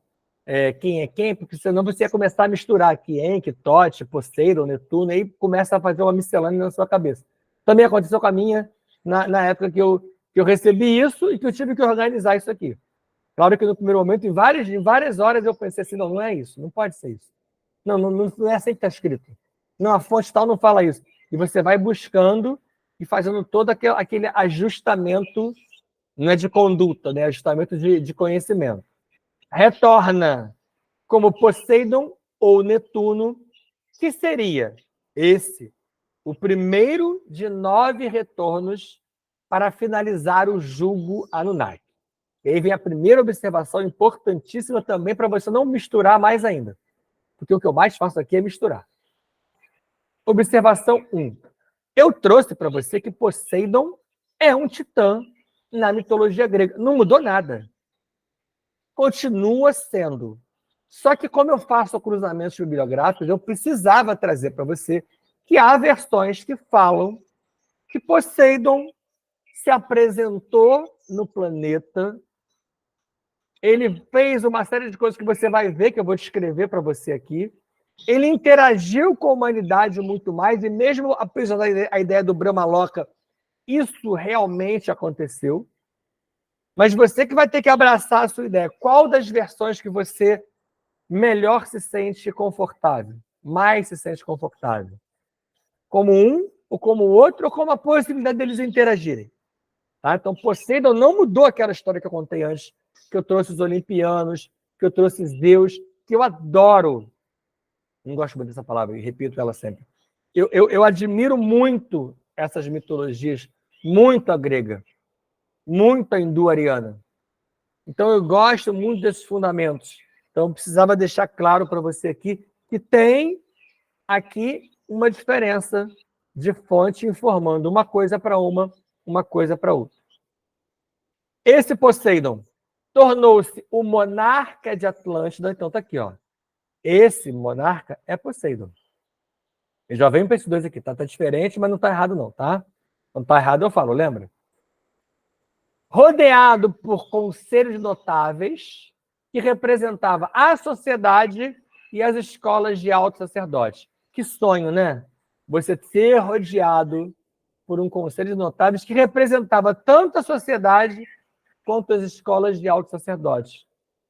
quem é quem, porque senão você ia começar a misturar aqui, Enki, Tote, Poseidon, Netuno, e começa a fazer uma miscelânea na sua cabeça. Também aconteceu com a minha, na época que eu recebi isso e que eu tive que organizar isso aqui. Claro que no primeiro momento, em várias horas, eu pensei assim, não é isso, não pode ser isso. Não é assim que está escrito. Não, a fonte tal não fala isso. E você vai buscando e fazendo todo aquele ajustamento, não é de conduta, né? Ajustamento de conhecimento. Retorna como Poseidon ou Netuno, que seria o primeiro de 9 retornos para finalizar o jugo Anunnaki. E aí vem a primeira observação importantíssima também para você não misturar mais ainda. Porque o que eu mais faço aqui é misturar. Observação 1. Eu trouxe para você que Poseidon é um titã na mitologia grega. Não mudou nada. Continua sendo. Só que como eu faço cruzamentos bibliográficos, eu precisava trazer para você que há versões que falam que Poseidon se apresentou no planeta, ele fez uma série de coisas que você vai ver, que eu vou descrever para você aqui, ele interagiu com a humanidade muito mais, e mesmo aprisionando a ideia do Brahmaloka, isso realmente aconteceu. Mas você que vai ter que abraçar a sua ideia. Qual das versões que você melhor se sente confortável? Mais se sente confortável? Como um, ou como o outro, ou como a possibilidade deles interagirem? Tá? Então, Poseidon não mudou aquela história que eu contei antes, que eu trouxe os olimpianos, que eu trouxe Zeus, que eu adoro. Não gosto muito dessa palavra, e repito ela sempre. Eu admiro muito essas mitologias, muito a grega, muito a hindu-ariana. Então, eu gosto muito desses fundamentos. Então, eu precisava deixar claro para você aqui que tem aqui uma diferença de fonte informando uma coisa para uma coisa para outra. Esse Poseidon tornou-se o monarca de Atlântida. Então, está aqui, ó. Esse monarca é Poseidon. Eu já venho para esses dois aqui, tá? Tá diferente, mas não tá errado não, tá? Quando tá errado eu falo, lembra? Rodeado por conselhos notáveis que representava a sociedade e as escolas de alto sacerdote. Que sonho, né? Você ser rodeado por um conselho de notáveis que representava tanto a sociedade quanto as escolas de alto sacerdote.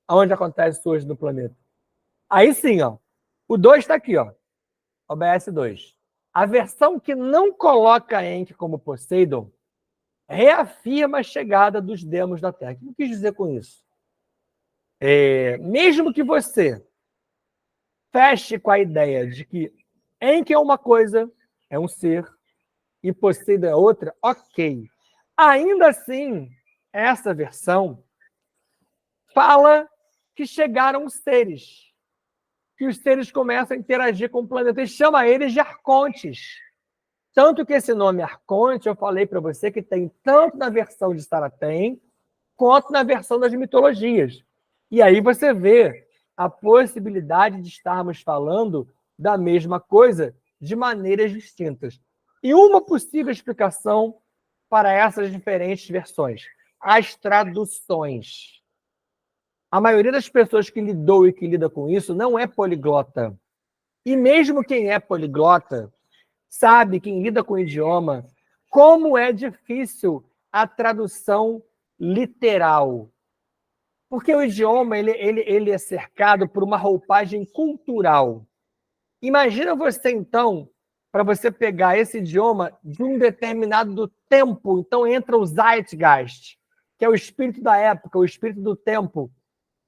Aonde acontece isso hoje no planeta? Aí sim, ó. O 2 está aqui, ó. OBS 2. A versão que não coloca Enki como Poseidon reafirma a chegada dos demos da Terra. O que eu quis dizer com isso? Mesmo que você feche com a ideia de que Enki é uma coisa, é um ser, e Poseidon é outra, ok. Ainda assim, essa versão fala que chegaram seres que os seres começam a interagir com o planeta e chama eles de arcontes. Tanto que esse nome arconte, eu falei para você que tem tanto na versão de Saratem, quanto na versão das mitologias. E aí você vê a possibilidade de estarmos falando da mesma coisa de maneiras distintas. E uma possível explicação para essas diferentes versões: as traduções. A maioria das pessoas que lidou e que lida com isso não é poliglota. E mesmo quem é poliglota sabe, quem lida com o idioma, como é difícil a tradução literal. Porque o idioma ele é cercado por uma roupagem cultural. Imagina você, então, para você pegar esse idioma de um determinado tempo, então entra o Zeitgeist, que é o espírito da época, o espírito do tempo.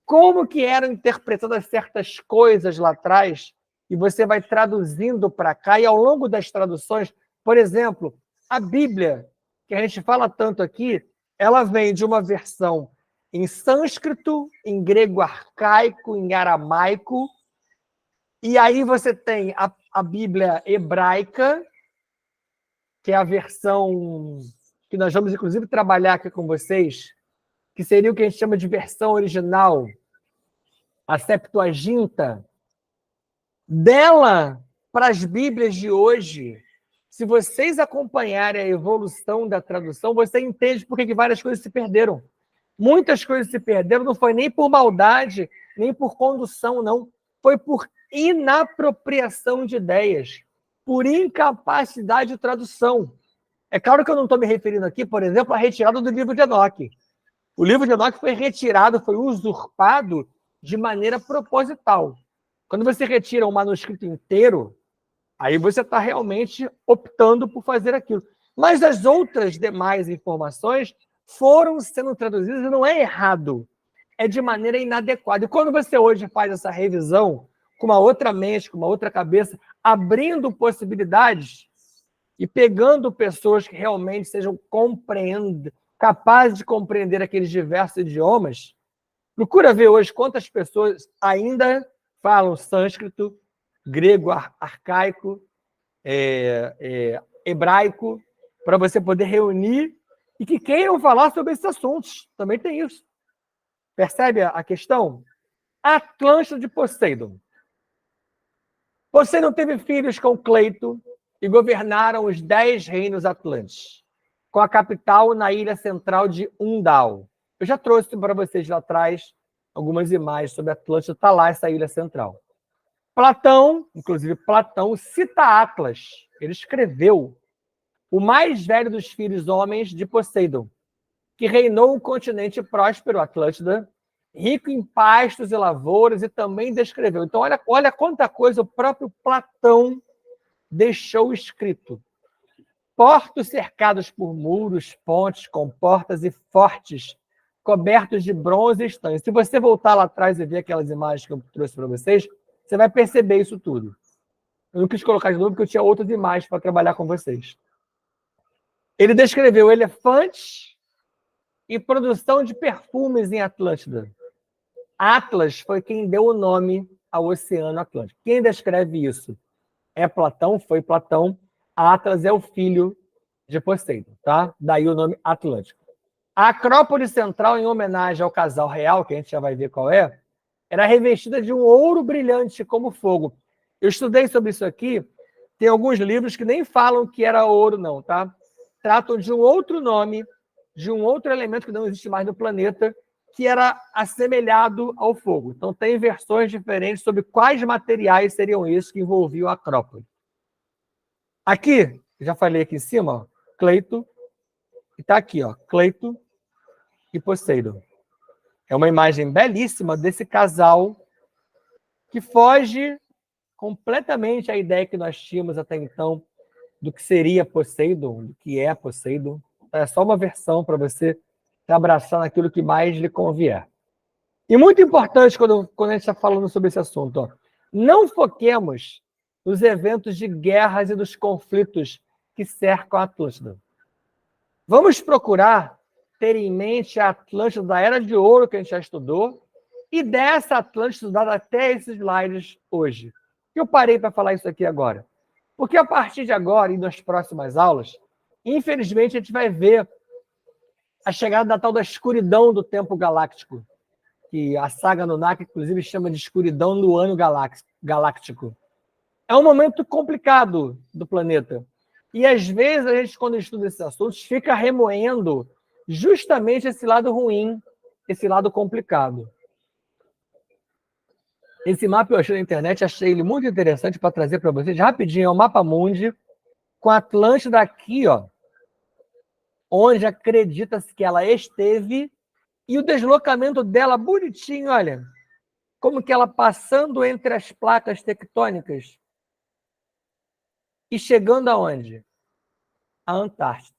Como que eram interpretadas certas coisas lá atrás, e você vai traduzindo para cá, e ao longo das traduções, por exemplo, a Bíblia, que a gente fala tanto aqui, ela vem de uma versão em sânscrito, em grego arcaico, em aramaico, e aí você tem a Bíblia hebraica, que é a versão que nós vamos, inclusive, trabalhar aqui com vocês, que seria o que a gente chama de versão original, a Septuaginta. Dela para as Bíblias de hoje, se vocês acompanharem a evolução da tradução, você entende por que várias coisas se perderam. Muitas coisas se perderam, não foi nem por maldade, nem por condução, não. Foi por inapropriação de ideias, por incapacidade de tradução. É claro que eu não estou me referindo aqui, por exemplo, à retirada do livro de Enoque. O livro de Enoque foi retirado, foi usurpado de maneira proposital. Quando você retira um manuscrito inteiro, aí você está realmente optando por fazer aquilo. Mas as outras demais informações foram sendo traduzidas e não é errado, é de maneira inadequada. E quando você hoje faz essa revisão com uma outra mente, com uma outra cabeça, abrindo possibilidades e pegando pessoas que realmente sejam capazes de compreender aqueles diversos idiomas, procura ver hoje quantas pessoas ainda falam sânscrito, grego arcaico, hebraico, para você poder reunir e que queiram falar sobre esses assuntos. Também tem isso. Percebe a questão? Atlântida de Poseidon. Poseidon teve filhos com Cleito e governaram os 10 reinos atlânticos, com a capital na ilha central de Undal. Eu já trouxe para vocês lá atrás algumas imagens sobre Atlântida, está lá essa ilha central. Platão, inclusive Platão, cita Atlas. Ele escreveu o mais velho dos filhos homens de Poseidon, que reinou um continente próspero, Atlântida, rico em pastos e lavouras, e também descreveu. Então, olha quanta coisa o próprio Platão deixou escrito. Portos cercados por muros, pontes com portas e fortes, cobertos de bronze e estanhos. Se você voltar lá atrás e ver aquelas imagens que eu trouxe para vocês, você vai perceber isso tudo. Eu não quis colocar de novo porque eu tinha outras imagens para trabalhar com vocês. Ele descreveu elefantes e produção de perfumes em Atlântida. Atlas foi quem deu o nome ao Oceano Atlântico. Quem descreve isso? É Platão, foi Platão. Atlas é o filho de Poseidon, tá? Daí o nome Atlântico. A Acrópole Central, em homenagem ao casal real, que a gente já vai ver qual é, era revestida de um ouro brilhante como fogo. Eu estudei sobre isso aqui, tem alguns livros que nem falam que era ouro, não, tá? Tratam de um outro nome, de um outro elemento que não existe mais no planeta, que era assemelhado ao fogo. Então, tem versões diferentes sobre quais materiais seriam esses que envolviam a Acrópole. Aqui, já falei aqui em cima, ó, Cleito, e está aqui, ó, Cleito e Poseidon. É uma imagem belíssima desse casal que foge completamente à ideia que nós tínhamos até então do que seria Poseidon, do que é Poseidon. É só uma versão para você se abraçar naquilo que mais lhe convier. E muito importante quando a gente está falando sobre esse assunto, ó, não foquemos nos eventos de guerras e dos conflitos que cercam a Atlântida. Vamos procurar ter em mente a Atlântida da Era de Ouro, que a gente já estudou, e dessa Atlântida estudada até esses slides hoje. Eu parei para falar isso aqui agora. Porque a partir de agora e nas próximas aulas, infelizmente, a gente vai ver a chegada da tal da escuridão do tempo galáctico, que a saga Anunnaki, inclusive, chama de escuridão do ano galáctico. É um momento complicado do planeta. E, às vezes, a gente, quando estuda esses assuntos, fica remoendo justamente esse lado ruim, esse lado complicado. Esse mapa eu achei na internet, achei ele muito interessante para trazer para vocês rapidinho. É o mapa mundi, com a Atlântida aqui, ó, onde acredita-se que ela esteve, e o deslocamento dela bonitinho, olha, como que ela passando entre as placas tectônicas e chegando aonde? A Antártida.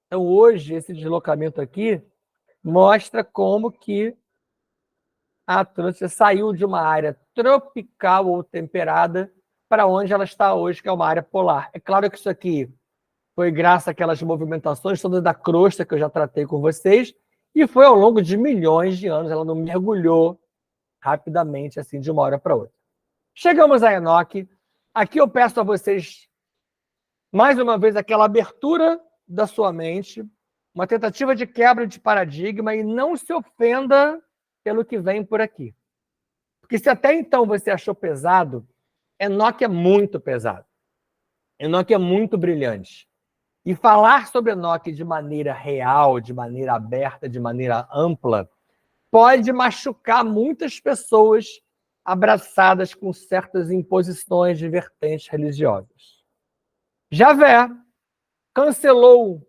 Então, hoje, esse deslocamento aqui mostra como que a Atlântida saiu de uma área tropical ou temperada para onde ela está hoje, que é uma área polar. É claro que isso aqui foi graças àquelas movimentações todas da crosta que eu já tratei com vocês, e foi ao longo de milhões de anos, ela não mergulhou rapidamente, assim, de uma hora para outra. Chegamos a Enoque. Aqui eu peço a vocês, mais uma vez, aquela abertura da sua mente, uma tentativa de quebra de paradigma, e não se ofenda pelo que vem por aqui. Porque se até então você achou pesado, Enoque é muito pesado. Enoque é muito brilhante. E falar sobre Enoque de maneira real, de maneira aberta, de maneira ampla, pode machucar muitas pessoas abraçadas com certas imposições de vertentes religiosas. Javé cancelou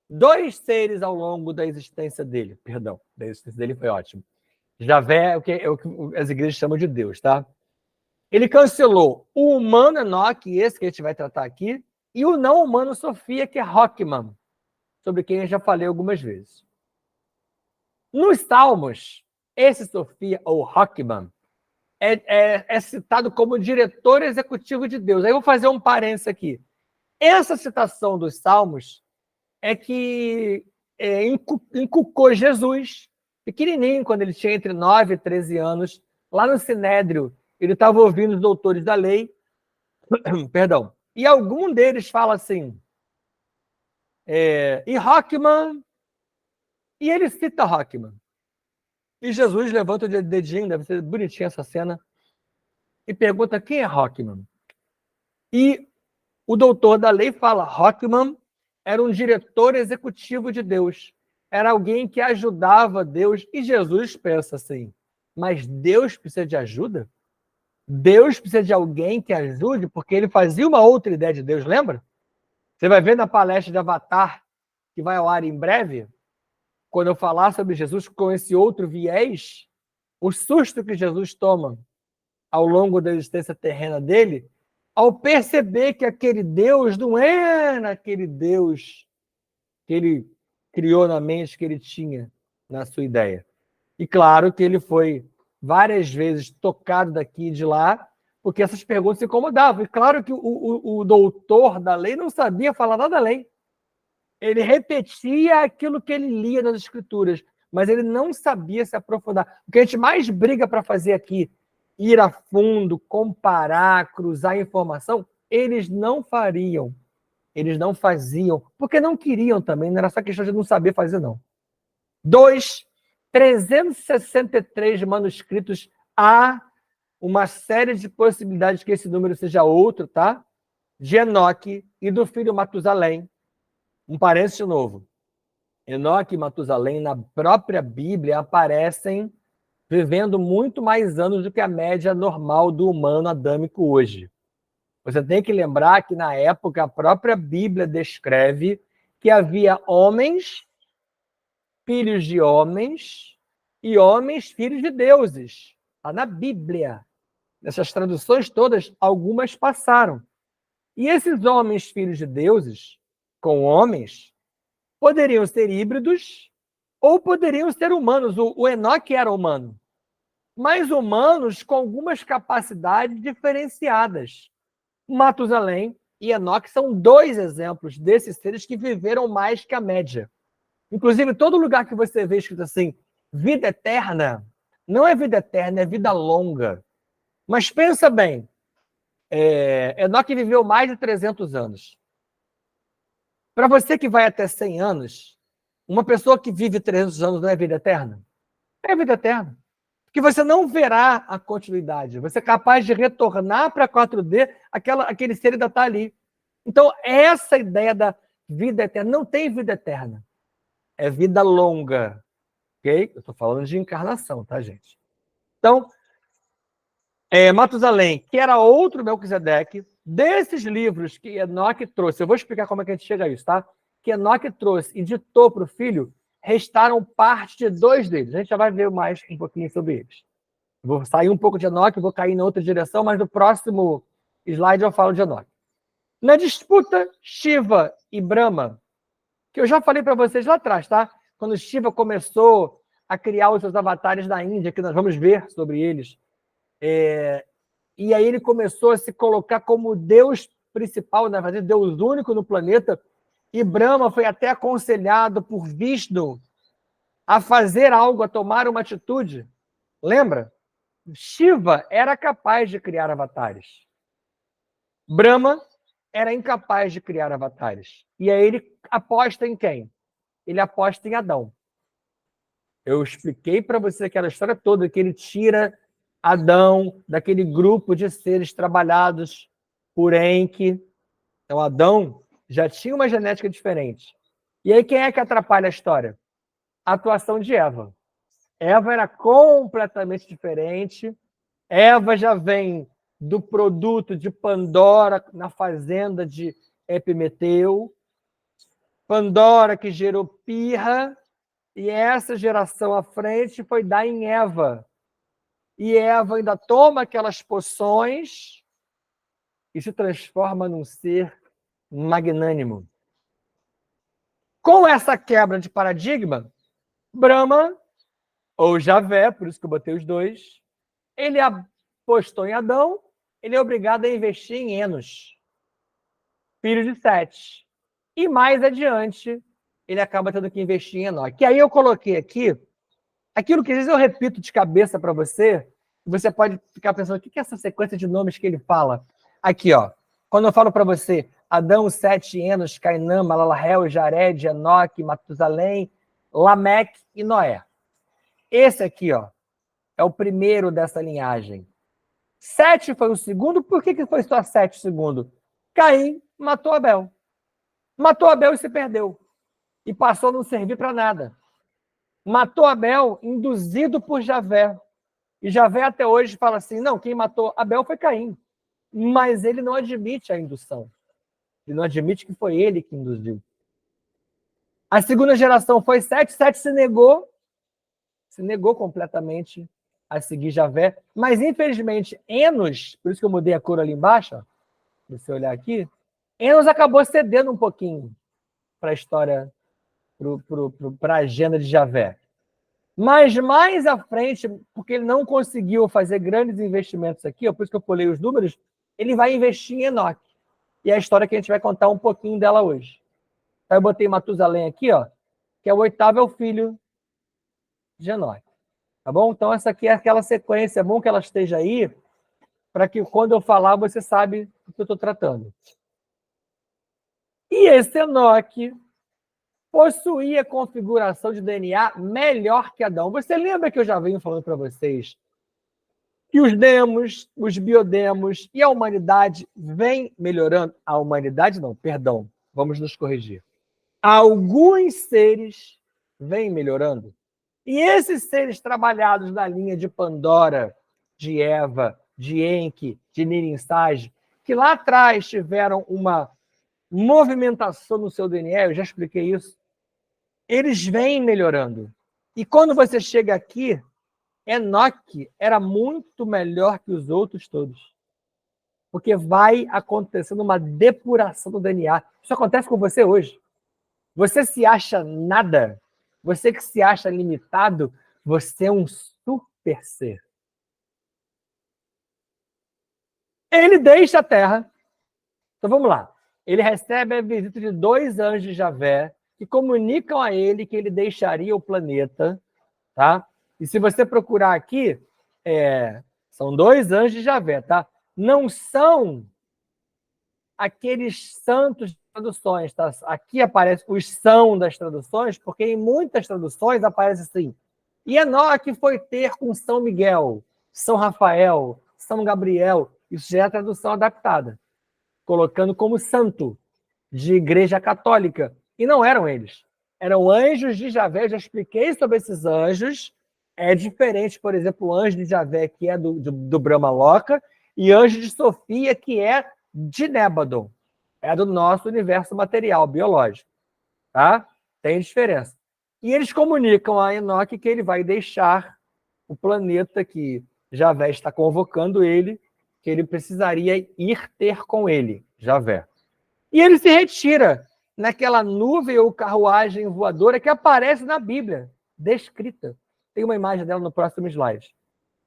2 seres ao longo da existência dele. Perdão, da existência dele foi ótimo. Javé é o que as igrejas chamam de Deus, tá? Ele cancelou o humano Enoque, esse que a gente vai tratar aqui, e o não humano Sofia, que é Rockman, sobre quem eu já falei algumas vezes. Nos Salmos, esse Sofia, ou Rockman, é citado como diretor executivo de Deus. Aí eu vou fazer um parênteses aqui. Essa citação dos Salmos é que encucou Jesus, pequenininho, quando ele tinha entre 9 e 13 anos, lá no Sinédrio, ele estava ouvindo os doutores da lei, perdão, e algum deles fala assim, e Rockman, e ele cita Rockman. E Jesus levanta o dedinho, deve ser bonitinha essa cena, e pergunta quem é Rockman. E o doutor da lei fala, Rockman era um diretor executivo de Deus, era alguém que ajudava Deus, e Jesus pensa assim, mas Deus precisa de ajuda? Deus precisa de alguém que ajude, porque ele fazia uma outra ideia de Deus, lembra? Você vai ver na palestra de Avatar, que vai ao ar em breve, quando eu falar sobre Jesus com esse outro viés, o susto que Jesus toma ao longo da existência terrena dele, ao perceber que aquele Deus não era aquele Deus que ele criou na mente, que ele tinha na sua ideia. E claro que ele foi várias vezes tocado daqui e de lá, porque essas perguntas se incomodavam. E claro que o doutor da lei não sabia falar nada além. Ele repetia aquilo que ele lia nas escrituras, mas ele não sabia se aprofundar. O que a gente mais briga para fazer aqui, ir a fundo, comparar, cruzar informação, eles não fariam. Eles não faziam, porque não queriam também, não era só questão de não saber fazer, não. 363 manuscritos, há uma série de possibilidades que esse número seja outro, tá? De Enoque e do filho Matusalém. Um parênteses novo. Enoque e Matusalém, na própria Bíblia, aparecem vivendo muito mais anos do que a média normal do humano adâmico hoje. Você tem que lembrar que, na época, a própria Bíblia descreve que havia homens, filhos de homens, e homens, filhos de deuses. Está na Bíblia. Nessas traduções todas, algumas passaram. E esses homens, filhos de deuses, com homens, poderiam ser híbridos ou poderiam ser humanos. O Enoque era humano, mas humanos com algumas capacidades diferenciadas. Matusalém e Enoque são 2 exemplos desses seres que viveram mais que a média. Inclusive, todo lugar que você vê escrito assim, vida eterna, Não é vida eterna, é vida longa. Mas pensa bem, Enoque viveu mais de 300 anos. Para você que vai até 100 anos, uma pessoa que vive 300 anos não é vida eterna? É vida eterna. Porque você não verá a continuidade. Você é capaz de retornar para 4D, aquele ser ainda está ali. Então, essa ideia da vida eterna, não tem vida eterna. É vida longa. Ok? Eu estou falando de encarnação, tá, gente? Então, Matusalém, que era outro Melquisedeque, desses livros que Enoque trouxe, eu vou explicar como é que a gente chega a isso, tá? Que Enoque trouxe e ditou para o filho, restaram parte de 2 deles. A gente já vai ver mais um pouquinho sobre eles. Vou sair um pouco de Enoque, vou cair em outra direção, mas no próximo slide eu falo de Enoque. Na disputa Shiva e Brahma, que eu já falei para vocês lá atrás, tá? Quando Shiva começou a criar os seus avatares na Índia, que nós vamos ver sobre eles, e aí ele começou a se colocar como Deus principal, na verdade, Deus único no planeta, e Brahma foi até aconselhado por Vishnu a fazer algo, a tomar uma atitude. Lembra? Shiva era capaz de criar avatares. Brahma era incapaz de criar avatares. E aí ele aposta em quem? Ele aposta em Adão. Eu expliquei para você aquela história toda, que ele tira Adão daquele grupo de seres trabalhados por Enki. Então, Adão já tinha uma genética diferente. E aí, quem é que atrapalha a história? A atuação de Eva. Eva era completamente diferente. Eva já vem do produto de Pandora na fazenda de Epimeteu. Pandora que gerou Pirra, e essa geração à frente foi dar em Eva. E Eva ainda toma aquelas poções e se transforma num ser magnânimo. Com essa quebra de paradigma, Brahma, ou Javé, por isso que eu botei os dois, ele apostou em Adão, ele é obrigado a investir em Enos, filho de Sete. E mais adiante, ele acaba tendo que investir em Enoque. E aí eu coloquei aqui aquilo que às vezes eu repito de cabeça para você, você pode ficar pensando, o que é essa sequência de nomes que ele fala? Aqui, ó. Quando eu falo para você, Adão, Sete, Enos, Cainã, Malalahel, Jared, Enoque, Matusalém, Lameque e Noé. Esse aqui, ó, é o primeiro dessa linhagem. Sete foi o segundo. Por que foi só Sete o segundo? Caim matou Abel. Matou Abel e se perdeu. E passou a não servir para nada. Matou Abel induzido por Javé. E Javé até hoje fala assim, não, quem matou Abel foi Caim. Mas ele não admite a indução. Ele não admite que foi ele que induziu. A segunda geração foi Sete. Sete se negou completamente a seguir Javé. Mas, infelizmente, Enos, por isso que eu mudei a cor ali embaixo, ó, se você olhar aqui, Enos acabou cedendo um pouquinho para a história, para a agenda de Javé. Mas mais à frente, porque ele não conseguiu fazer grandes investimentos aqui, ó, por isso que eu pulei os números, ele vai investir em Enoque. E é a história que a gente vai contar um pouquinho dela hoje. Então, eu botei Matusalém aqui, ó, que é o 8º, é o filho de Enoque. Tá bom? Então, essa aqui é aquela sequência. É bom que ela esteja aí, para que quando eu falar, você sabe do que eu estou tratando. E esse Enoque possuía configuração de DNA melhor que Adão. Você lembra que eu já venho falando para vocês que os demos, os biodemos e a humanidade vem melhorando? A humanidade não, perdão, vamos nos corrigir. Alguns seres vêm melhorando. E esses seres trabalhados na linha de Pandora, de Eva, de Enki, de Nirinsage, que lá atrás tiveram uma movimentação no seu DNA, eu já expliquei isso, eles vêm melhorando. E quando você chega aqui, Enoque era muito melhor que os outros todos. Porque vai acontecendo uma depuração do DNA. Isso acontece com você hoje. Você se acha nada, você que se acha limitado, você é um super ser. Ele deixa a Terra. Então vamos lá. Ele recebe a visita de 2 anjos de Javé, que comunicam a ele que ele deixaria o planeta, tá? E se você procurar aqui, são 2 anjos de Javé, tá? Não são aqueles santos de traduções, tá? Aqui aparece os são das traduções, porque em muitas traduções aparece assim: e Enoque foi ter com São Miguel, São Rafael, São Gabriel. Isso já é a tradução adaptada, colocando como santo de igreja católica. E não eram eles. Eram anjos de Javé. Eu já expliquei sobre esses anjos. É diferente, por exemplo, o anjo de Javé, que é do Brahma Loka, e anjo de Sofia, que é de Nébadon. É do nosso universo material, biológico. Tá? Tem diferença. E eles comunicam a Enoque que ele vai deixar o planeta que Javé está convocando ele, que ele precisaria ir ter com ele, Javé. E ele se retira naquela nuvem ou carruagem voadora que aparece na Bíblia, descrita. Tem uma imagem dela no próximo slide.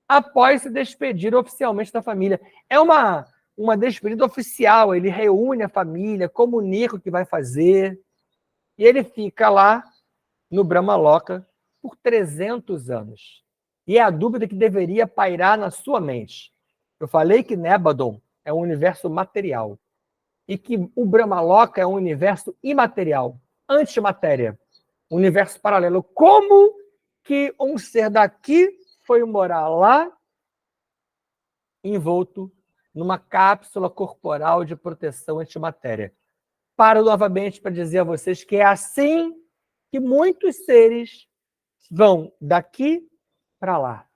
Após se despedir oficialmente da família. É uma despedida oficial, ele reúne a família, comunica o que vai fazer, e ele fica lá no Brahma Loka por 300 anos. E é a dúvida que deveria pairar na sua mente. Eu falei que Nébadon é um universo material e que o Brahma Loka é um universo imaterial, antimatéria, um universo paralelo. Como que um ser daqui foi morar lá, envolto numa cápsula corporal de proteção antimatéria? Paro novamente para dizer a vocês que é assim que muitos seres vão daqui para lá.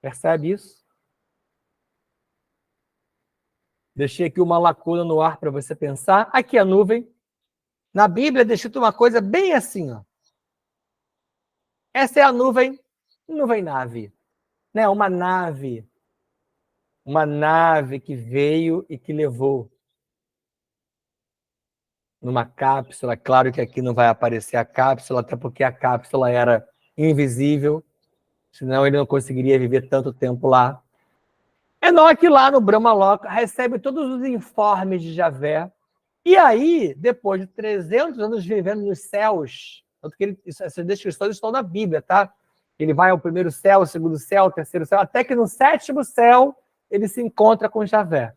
Percebe isso? Deixei aqui uma lacuna no ar para você pensar. Aqui a nuvem. Na Bíblia é descrito uma coisa bem assim, ó. Essa é a nuvem nave, né? Uma nave que veio e que levou numa cápsula. Claro que aqui não vai aparecer a cápsula, até porque a cápsula era invisível, senão ele não conseguiria viver tanto tempo lá. Enoque lá no Brahma Loka recebe todos os informes de Javé. E aí, depois de 300 anos vivendo nos céus, tanto que essas descrições estão na Bíblia, tá? Ele vai ao primeiro céu, ao segundo céu, ao terceiro céu, até que no 7º céu ele se encontra com Javé.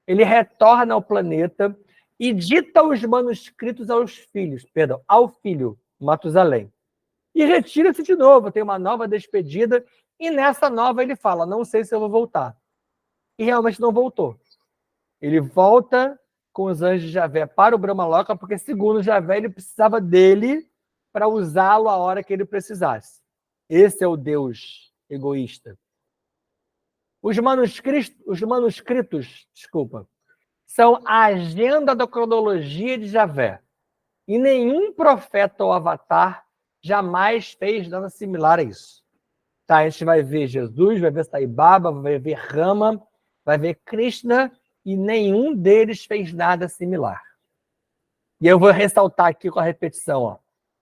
Ele retorna ao planeta e dita os manuscritos ao filho, Matusalém. E retira-se de novo, tem uma nova despedida, e nessa nova ele fala: não sei se eu vou voltar. E realmente não voltou. Ele volta com os anjos de Javé para o Brahma Loka, porque, segundo Javé, ele precisava dele para usá-lo a hora que ele precisasse. Esse é o Deus egoísta. Os manuscritos, são a agenda da cronologia de Javé. E nenhum profeta ou avatar jamais fez nada similar a isso. Tá, a gente vai ver Jesus, vai ver Sai Baba, vai ver Rama, vai ver Krishna, e nenhum deles fez nada similar. E eu vou ressaltar aqui com a repetição. Ó.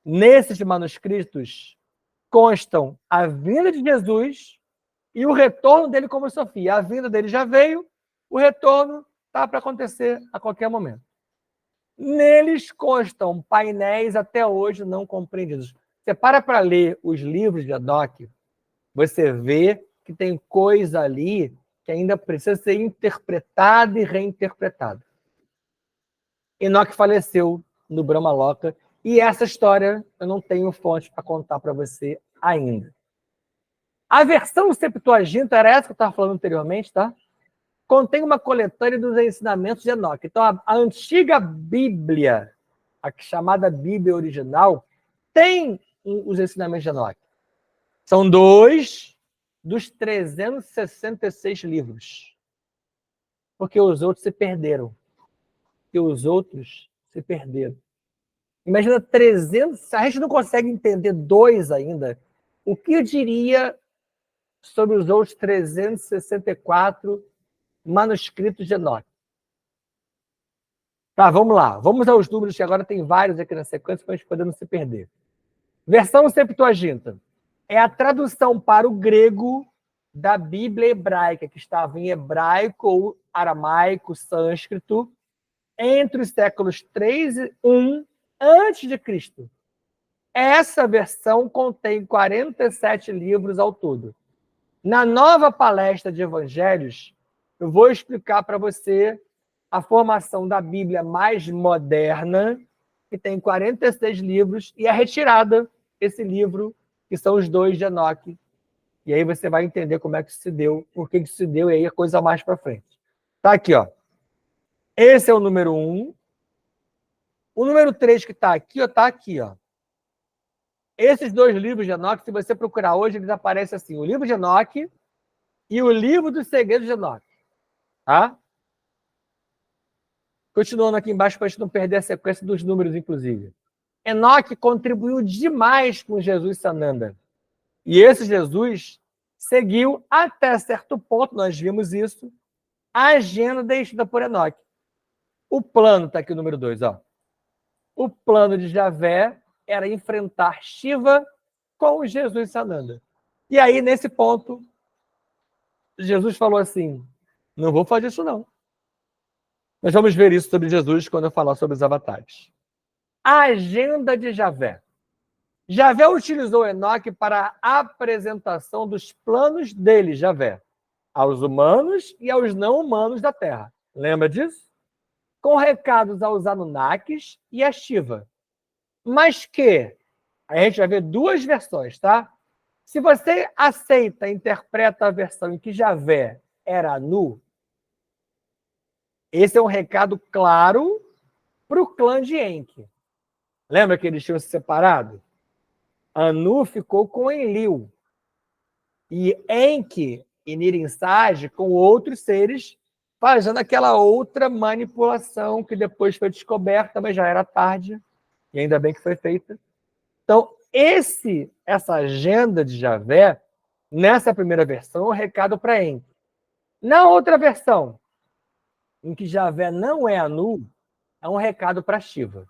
Nesses manuscritos constam a vinda de Jesus e o retorno dele como Sofia. A vinda dele já veio, o retorno está para acontecer a qualquer momento. Neles constam painéis até hoje não compreendidos. Você para ler os livros de Enoque, você vê que tem coisa ali que ainda precisa ser interpretada e reinterpretada. Enoque faleceu no Brahma Loka e essa história eu não tenho fonte para contar para você ainda. A versão Septuaginta era essa que eu estava falando anteriormente, tá? Contém uma coletânea dos ensinamentos de Enoque. Então, a antiga Bíblia, a chamada Bíblia original, tem os ensinamentos de Enoque. São 2 dos 366 livros. Porque os outros se perderam. Imagina 300, se a gente não consegue entender 2 ainda, o que eu diria sobre os outros 364 manuscritos de Enoque? Tá, vamos lá. Vamos aos números, que agora tem vários aqui na sequência, para a gente poder não se perder. Versão Septuaginta é a tradução para o grego da Bíblia hebraica, que estava em hebraico ou aramaico, sânscrito, entre os séculos 3 e 1 antes de Cristo. Essa versão contém 47 livros ao todo. Na nova palestra de evangelhos, eu vou explicar para você a formação da Bíblia mais moderna, que tem 46 livros, e a retirada esse livro, que são os 2 de Enoque. E aí você vai entender como é que isso se deu, por que isso se deu, e aí a coisa mais para frente. Tá aqui, ó. Esse é o número 1. O número 3 que está aqui, ó, tá aqui, ó. Esses 2 livros de Enoque, se você procurar hoje, eles aparecem assim, o livro de Enoque e o livro dos segredos de Enoque. Tá? Continuando aqui embaixo para a gente não perder a sequência dos números, inclusive. Enoque contribuiu demais com Jesus Sananda. E esse Jesus seguiu, até certo ponto, nós vimos isso, a agenda deixada por Enoque. O plano, está aqui o número 2, ó. O plano de Javé era enfrentar Shiva com Jesus Sananda. E aí, nesse ponto, Jesus falou assim, não vou fazer isso não. Nós vamos ver isso sobre Jesus quando eu falar sobre os avatares. A agenda de Javé. Javé utilizou Enoque para a apresentação dos planos dele, Javé, aos humanos e aos não humanos da Terra. Lembra disso? Com recados aos Anunnakis e a Shiva. Mas que, a gente vai ver 2 versões, tá? Se você aceita e interpreta a versão em que Javé era Anu, esse é um recado claro para o clã de Enki. Lembra que eles tinham se separado? Anu ficou com Enlil. E Enki e Nirinsage com outros seres, fazendo aquela outra manipulação que depois foi descoberta, mas já era tarde, e ainda bem que foi feita. Então, essa agenda de Javé, nessa primeira versão, é um recado para Enki. Na outra versão, em que Javé não é Anu, é um recado para Shiva.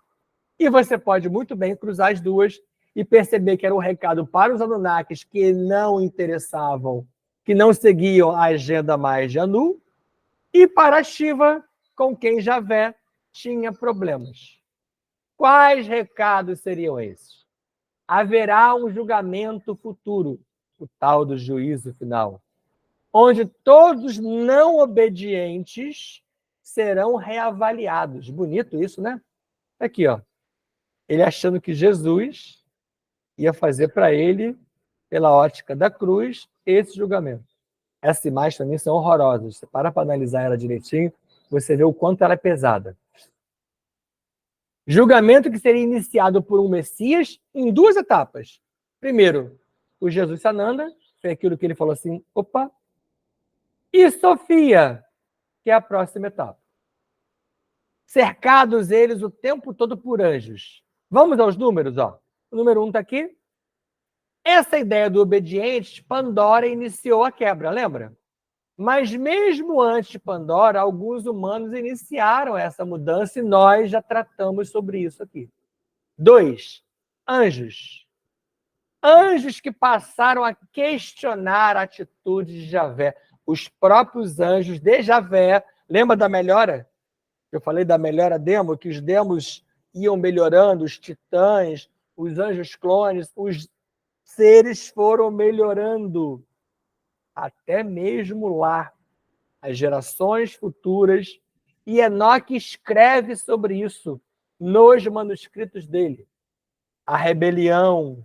E você pode muito bem cruzar as duas e perceber que era um recado para os Anunnakis que não interessavam, que não seguiam a agenda mais de Anu, e para Shiva, com quem Javé tinha problemas. Quais recados seriam esses? Haverá um julgamento futuro, o tal do juízo final, onde todos os não obedientes serão reavaliados. Bonito isso, né? Aqui, ó. Ele achando que Jesus ia fazer para ele, pela ótica da cruz, esse julgamento. Essas imagens também são horrorosas. Você para analisar ela direitinho, você vê o quanto ela é pesada. Julgamento que seria iniciado por um Messias em 2 etapas. Primeiro, o Jesus Sananda, foi aquilo que ele falou assim, opa, e Sofia, que é a próxima etapa. Cercados eles o tempo todo por anjos. Vamos aos números, ó. O número 1 está aqui. Essa ideia do obediente, Pandora iniciou a quebra, lembra? Mas mesmo antes de Pandora, alguns humanos iniciaram essa mudança e nós já tratamos sobre isso aqui. 2, anjos. Anjos que passaram a questionar a atitude de Javé. Os próprios anjos de Javé, lembra da melhora? Eu falei da melhora demo, que os demos iam melhorando, os titãs, os anjos clones, os seres foram melhorando. Até mesmo lá, as gerações futuras. E Enoque escreve sobre isso nos manuscritos dele. A rebelião,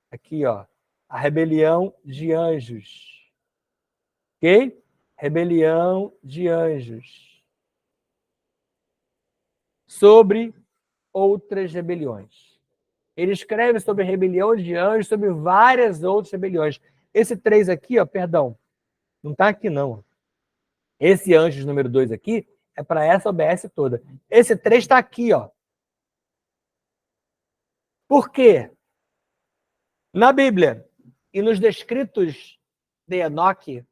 aqui, ó, a rebelião de anjos. Ok? Rebelião de anjos. Sobre outras rebeliões. Ele escreve sobre a rebelião de anjos, sobre várias outras rebeliões. Esse 3 aqui, ó, perdão, não está aqui não. Esse anjos número 2 aqui é para essa OBS toda. Esse 3 está aqui, ó. Por quê? Na Bíblia e nos descritos de Enoque,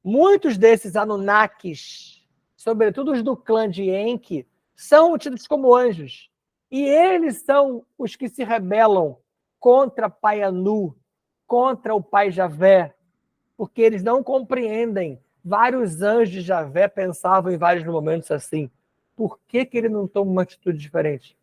muitos desses Anunnakis, sobretudo os do clã de Enki, são tidos como anjos. E eles são os que se rebelam contra Pai Anu, contra o Pai Javé, porque eles não compreendem. Vários anjos de Javé pensavam em vários momentos assim. Por que ele não toma uma atitude diferente?